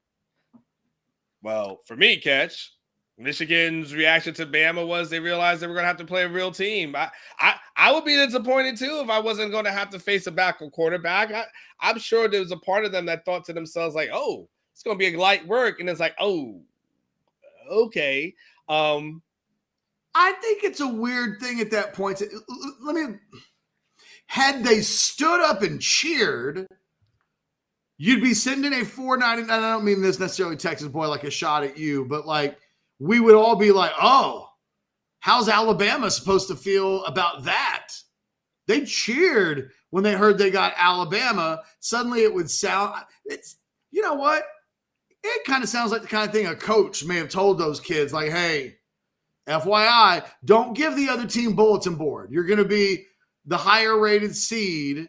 Well, for me, Catch, Michigan's reaction to Bama was they realized they were going to have to play a real team. I would be disappointed too if I wasn't going to have to face a backup quarterback. I'm sure there was a part of them that thought to themselves like, oh, it's going to be a light work. And it's like, oh, okay. I think it's a weird thing at that point. Had they stood up and cheered, you'd be sending a 4.99. I don't mean this necessarily, Texas boy, like a shot at you, but like we would all be like, oh, how's Alabama supposed to feel about that? They cheered when they heard they got Alabama. Suddenly it would sound, you know what? It kind of sounds like the kind of thing a coach may have told those kids, like, hey, FYI, don't give the other team bulletin board. You're going to be the higher rated seed.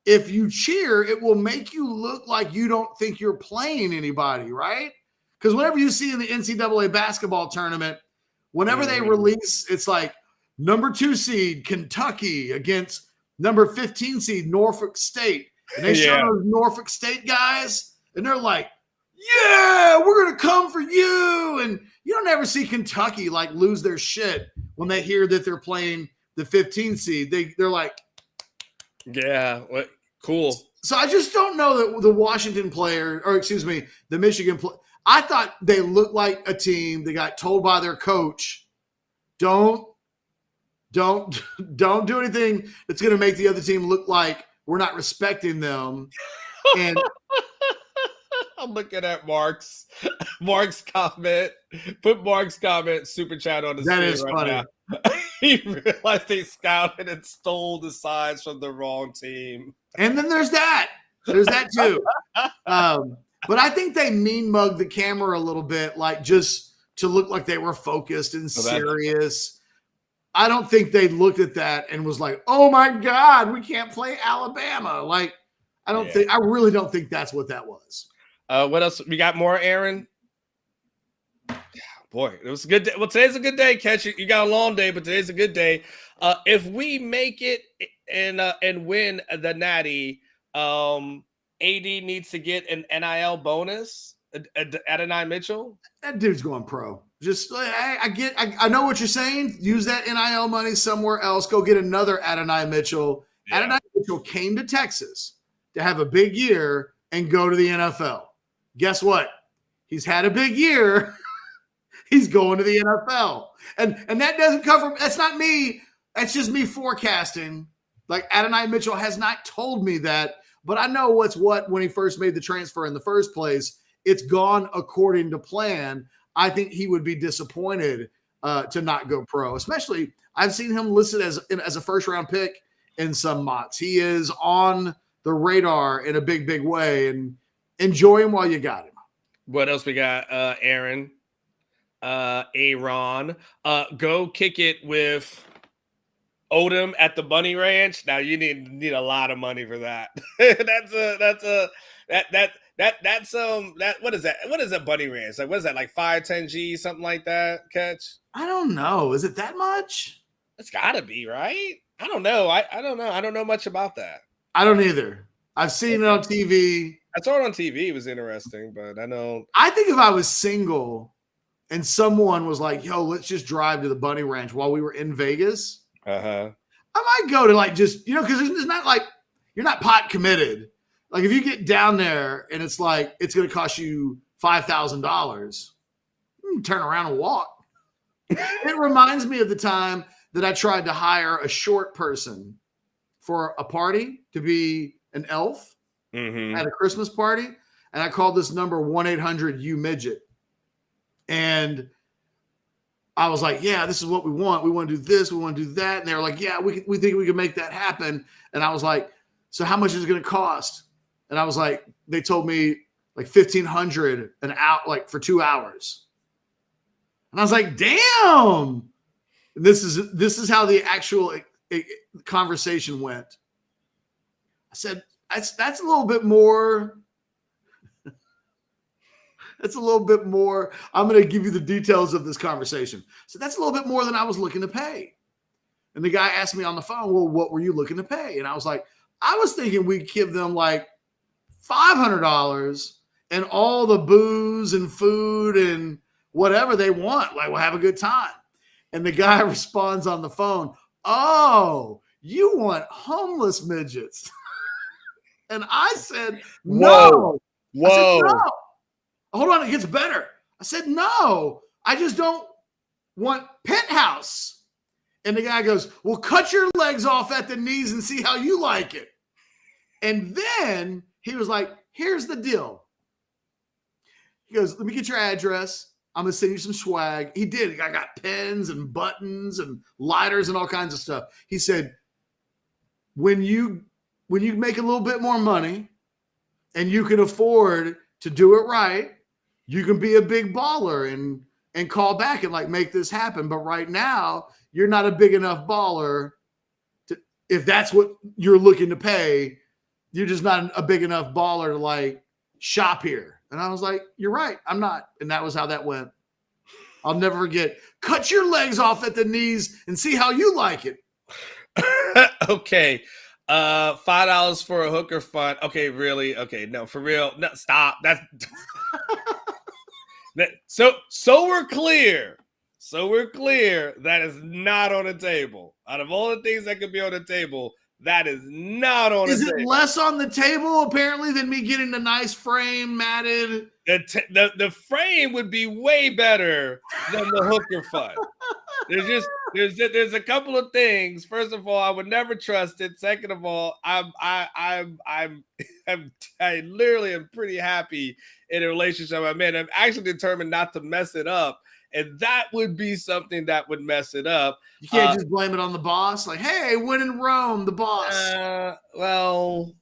If you cheer, it will make you look like you don't think you're playing anybody, right? Because whenever you see in the NCAA basketball tournament, whenever they release, it's like, number 2 seed Kentucky against number 15 seed Norfolk State. And they show those Norfolk State guys, and they're like, yeah, we're going to come for you. And you don't ever see Kentucky like lose their shit when they hear that they're playing the 15 seed. They're like, yeah, what cool. So I just don't know that the Washington player, or excuse me, the Michigan player, I thought they looked like a team that got told by their coach, don't do anything that's going to make the other team look like we're not respecting them. And I'm looking at Mark's comment. Put Mark's comment super chat on the screen. That is right funny. Now. He realized they scouted and stole the signs from the wrong team. And then there's that. There's that too. But I think they mean mugged the camera a little bit, like just to look like they were focused and serious. I don't think they looked at that and was like, oh my God, we can't play Alabama. Like, I really don't think that's what that was. What else? We got more, Aaron? Boy, it was a good day. Well, today's a good day, Catch. You got a long day, but today's a good day. If we make it and win the Natty, AD needs to get an NIL bonus. Adonai Mitchell. That dude's going pro. Just I know what you're saying. Use that NIL money somewhere else. Go get another Adonai Mitchell. Yeah. Adonai Mitchell came to Texas to have a big year and go to the NFL. Guess what? He's had a big year. He's going to the NFL. And that doesn't come from, that's not me. That's just me forecasting. Like Adonai Mitchell has not told me that, but I know what's what when he first made the transfer in the first place. It's gone according to plan. I think he would be disappointed to not go pro, especially I've seen him listed as a first round pick in some mocks. He is on the radar in a big, big way, and enjoy him while you got him. What else we got, Aaron? Aaron, go kick it with Odom at the Bunny Ranch. Now you need a lot of money for that. What is that? What is that Bunny Ranch? Like, what is that? Like 5-10 G, something like that? Catch? I don't know. Is it that much? It's gotta be, right? I don't know. I don't know. I don't know much about that. I don't either. I've seen it on TV. I saw it on TV. It was interesting, but I know. I think if I was single and someone was like, yo, let's just drive to the Bunny Ranch while we were in Vegas. I might go to like just, because it's not like you're not pot committed. Like if you get down there and it's like, it's going to cost you $5,000, turn around and walk. It reminds me of the time that I tried to hire a short person for a party to be an elf at a Christmas party. And I called this number 1-800-U-MIDGET. And I was like, yeah, this is what we want. We want to do this. We want to do that. And they were like, yeah, we think we can make that happen. And I was like, so how much is it going to cost? And I was like, they told me like $1,500 an hour, like for 2 hours. And I was like, damn. This is how the actual conversation went. I said, that's a little bit more. That's a little bit more. I'm going to give you the details of this conversation. So that's a little bit more than I was looking to pay. And the guy asked me on the phone, well, what were you looking to pay? And I was like, I was thinking we'd give them like $500 and all the booze and food and whatever they want. Like, we'll have a good time. And the guy responds on the phone, oh, you want homeless midgets. And I said, no. Whoa. I said, no. Hold on, it gets better. I said, no, I just don't want penthouse. And the guy goes, well, cut your legs off at the knees and see how you like it. And then he was like, here's the deal. He goes, let me get your address. I'm going to send you some swag. He did. I got pens and buttons and lighters and all kinds of stuff. He said, when you make a little bit more money and you can afford to do it right, you can be a big baller and call back and like make this happen. But right now, you're not a big enough baller to, if that's what you're looking to pay, you're just not a big enough baller to like shop here. And I was like, you're right, I'm not. And that was how that went. I'll never forget. Cut your legs off at the knees and see how you like it. Okay. $5 for a hooker fun. Okay, really? Okay, no, for real. No, stop. That's so we're clear. So we're clear that is not on the table. Out of all the things that could be on the table, that is not on the table. Is it less on the table apparently than me getting a nice frame matted? The frame would be way better than the hooker fun. There's a couple of things. First of all, I would never trust it. Second of all, I literally am pretty happy in a relationship I'm in. I'm actually determined not to mess it up, and that would be something that would mess it up. You can't just blame it on the boss. Like, hey, when in Rome, the boss. Well,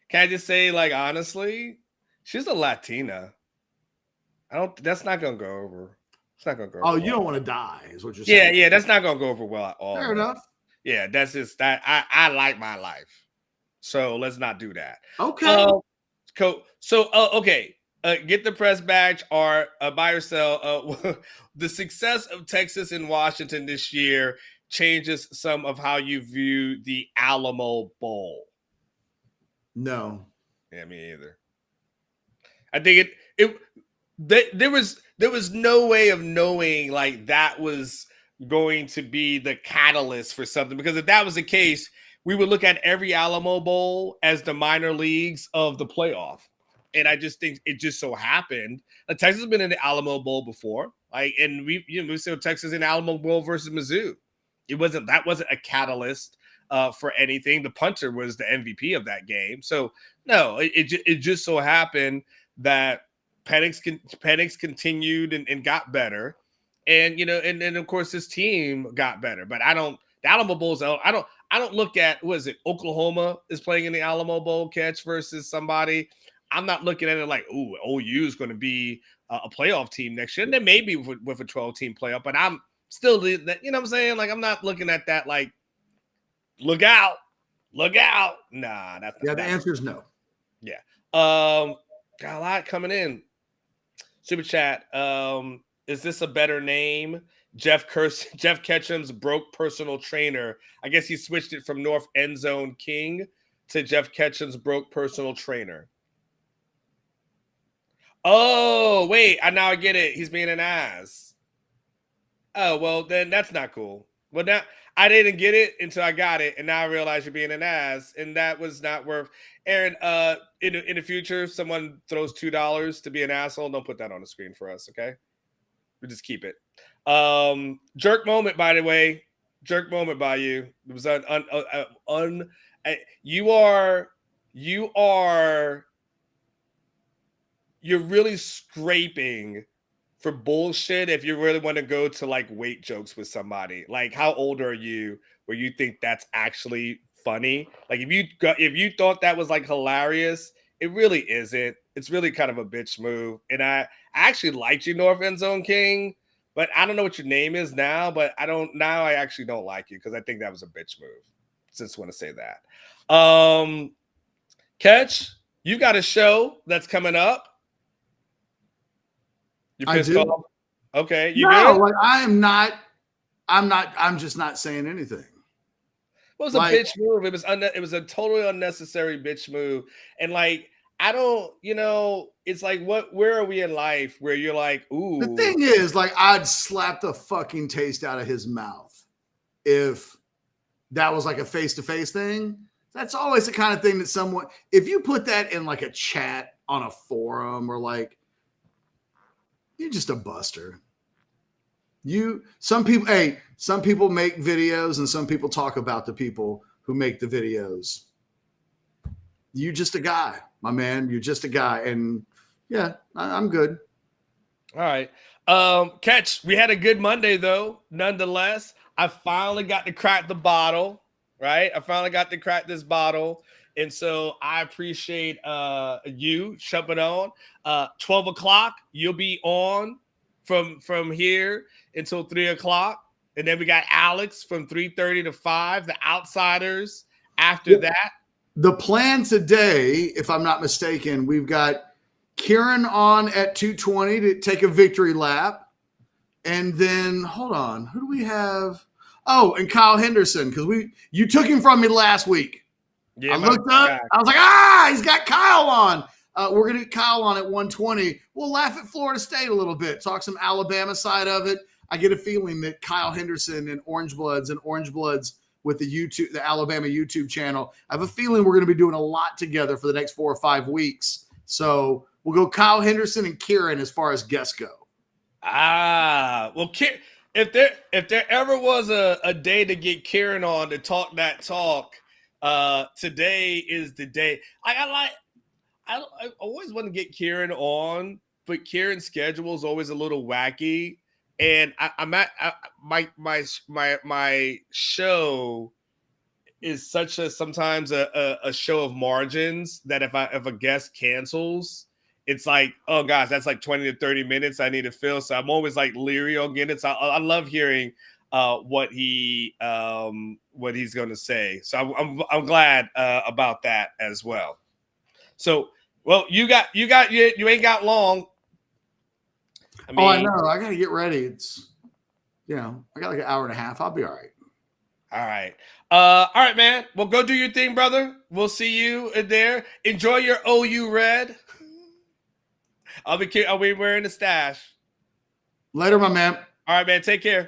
can I just say, like, honestly, she's a Latina. That's not gonna go over. It's not gonna go. Oh, you don't want to die, is what you're saying. Yeah, that's not gonna go over well at all. Fair enough. Yeah, that's just that. I like my life, so let's not do that. Okay. Cool. So, okay. Get the press badge or buy or sell. The success of Texas and Washington this year changes some of how you view the Alamo Bowl. No. Yeah, me either. I think there was no way of knowing like that was going to be the catalyst for something, because if that was the case, we would look at every Alamo Bowl as the minor leagues of the playoff. And I just think it just so happened that Texas has been in the Alamo Bowl before, like, and we saw Texas in the Alamo Bowl versus Mizzou. That wasn't a catalyst for anything. The punter was the MVP of that game. So no, it just so happened that Penix continued and got better, and and of course his team got better. But the Alamo Bowls. I don't look at, what is it? Oklahoma is playing in the Alamo Bowl catch versus somebody. I'm not looking at it like, ooh, OU is going to be a playoff team next year. And then maybe with a 12-team playoff, but I'm still, you know what I'm saying? Like, I'm not looking at that like, look out. Nah, that's the answer is no. Yeah. Got a lot coming in. Super chat. Is this a better name? Jeff Ketchum's broke personal trainer. I guess he switched it from North End Zone King to Jeff Ketchum's broke personal trainer. Oh, wait. Now I get it. He's being an ass. Oh, well, then that's not cool. Well, now I didn't get it until I got it, and now I realize you're being an ass, and that was not worth. Aaron, in the future, if someone throws $2 to be an asshole, don't put that on the screen for us, okay? We just keep it. Jerk moment, by the way. Jerk moment by you. It was you're really scraping for bullshit if you really want to go to like weight jokes with somebody. Like, how old are you where you think that's actually funny? Like, if you thought that was like hilarious, it really isn't. It's really kind of a bitch move. And I actually liked you, North End Zone King, but I don't know what your name is now. But I actually don't like you because I think that was a bitch move. Just want to say that. Catch, you got a show that's coming up. You pissed off? Okay, you good? Like, I'm just not saying anything. Well, it was a bitch move. It was a totally unnecessary bitch move. And like, I don't, it's like, where are we in life where you're like, ooh. The thing is, like, I'd slap the fucking taste out of his mouth if that was like a face-to-face thing. That's always the kind of thing that if you put that in like a chat on a forum or like, you're just a buster. Some people make videos and some people talk about the people who make the videos. You're just a guy, my man. You're just a guy. And yeah, I'm good. All right. Catch, we had a good Monday though. Nonetheless, I finally got to crack the bottle, right? I finally got to crack this bottle. And so I appreciate you jumping on. 12 o'clock, you'll be on from here until 3 o'clock. And then we got Alex from 3:30 to 5, the Outsiders after that. The plan today, if I'm not mistaken, we've got Kieran on at 220 to take a victory lap. And then hold on, who do we have? Oh, and Kyle Henderson, because you took him from me last week. Yeah, I looked up, I was like, he's got Kyle on. We're gonna get Kyle on at 120. We'll laugh at Florida State a little bit, talk some Alabama side of it. I get a feeling that Kyle Henderson and Orange Bloods with the Alabama YouTube channel, I have a feeling we're going to be doing a lot together for the next 4 or 5 weeks. So we'll go Kyle Henderson and Kieran as far as guests go. Well, if there ever was a day to get Kieran on to talk that talk, today is the day. I always want to get Kieran on, but Kieran's schedule is always a little wacky. And my show is sometimes a show of margins that if a guest cancels, it's like, oh gosh, that's like 20 to 30 minutes I need to fill. So I'm always like leery on getting it. So I love hearing what he's going to say. So I'm glad about that as well. So, well, you ain't got long. I know. I got to get ready. I got like an hour and a half. I'll be all right. All right, man. Well, go do your thing, brother. We'll see you there. Enjoy your OU red. I'll be wearing the stash. Later, my man. All right, man. Take care.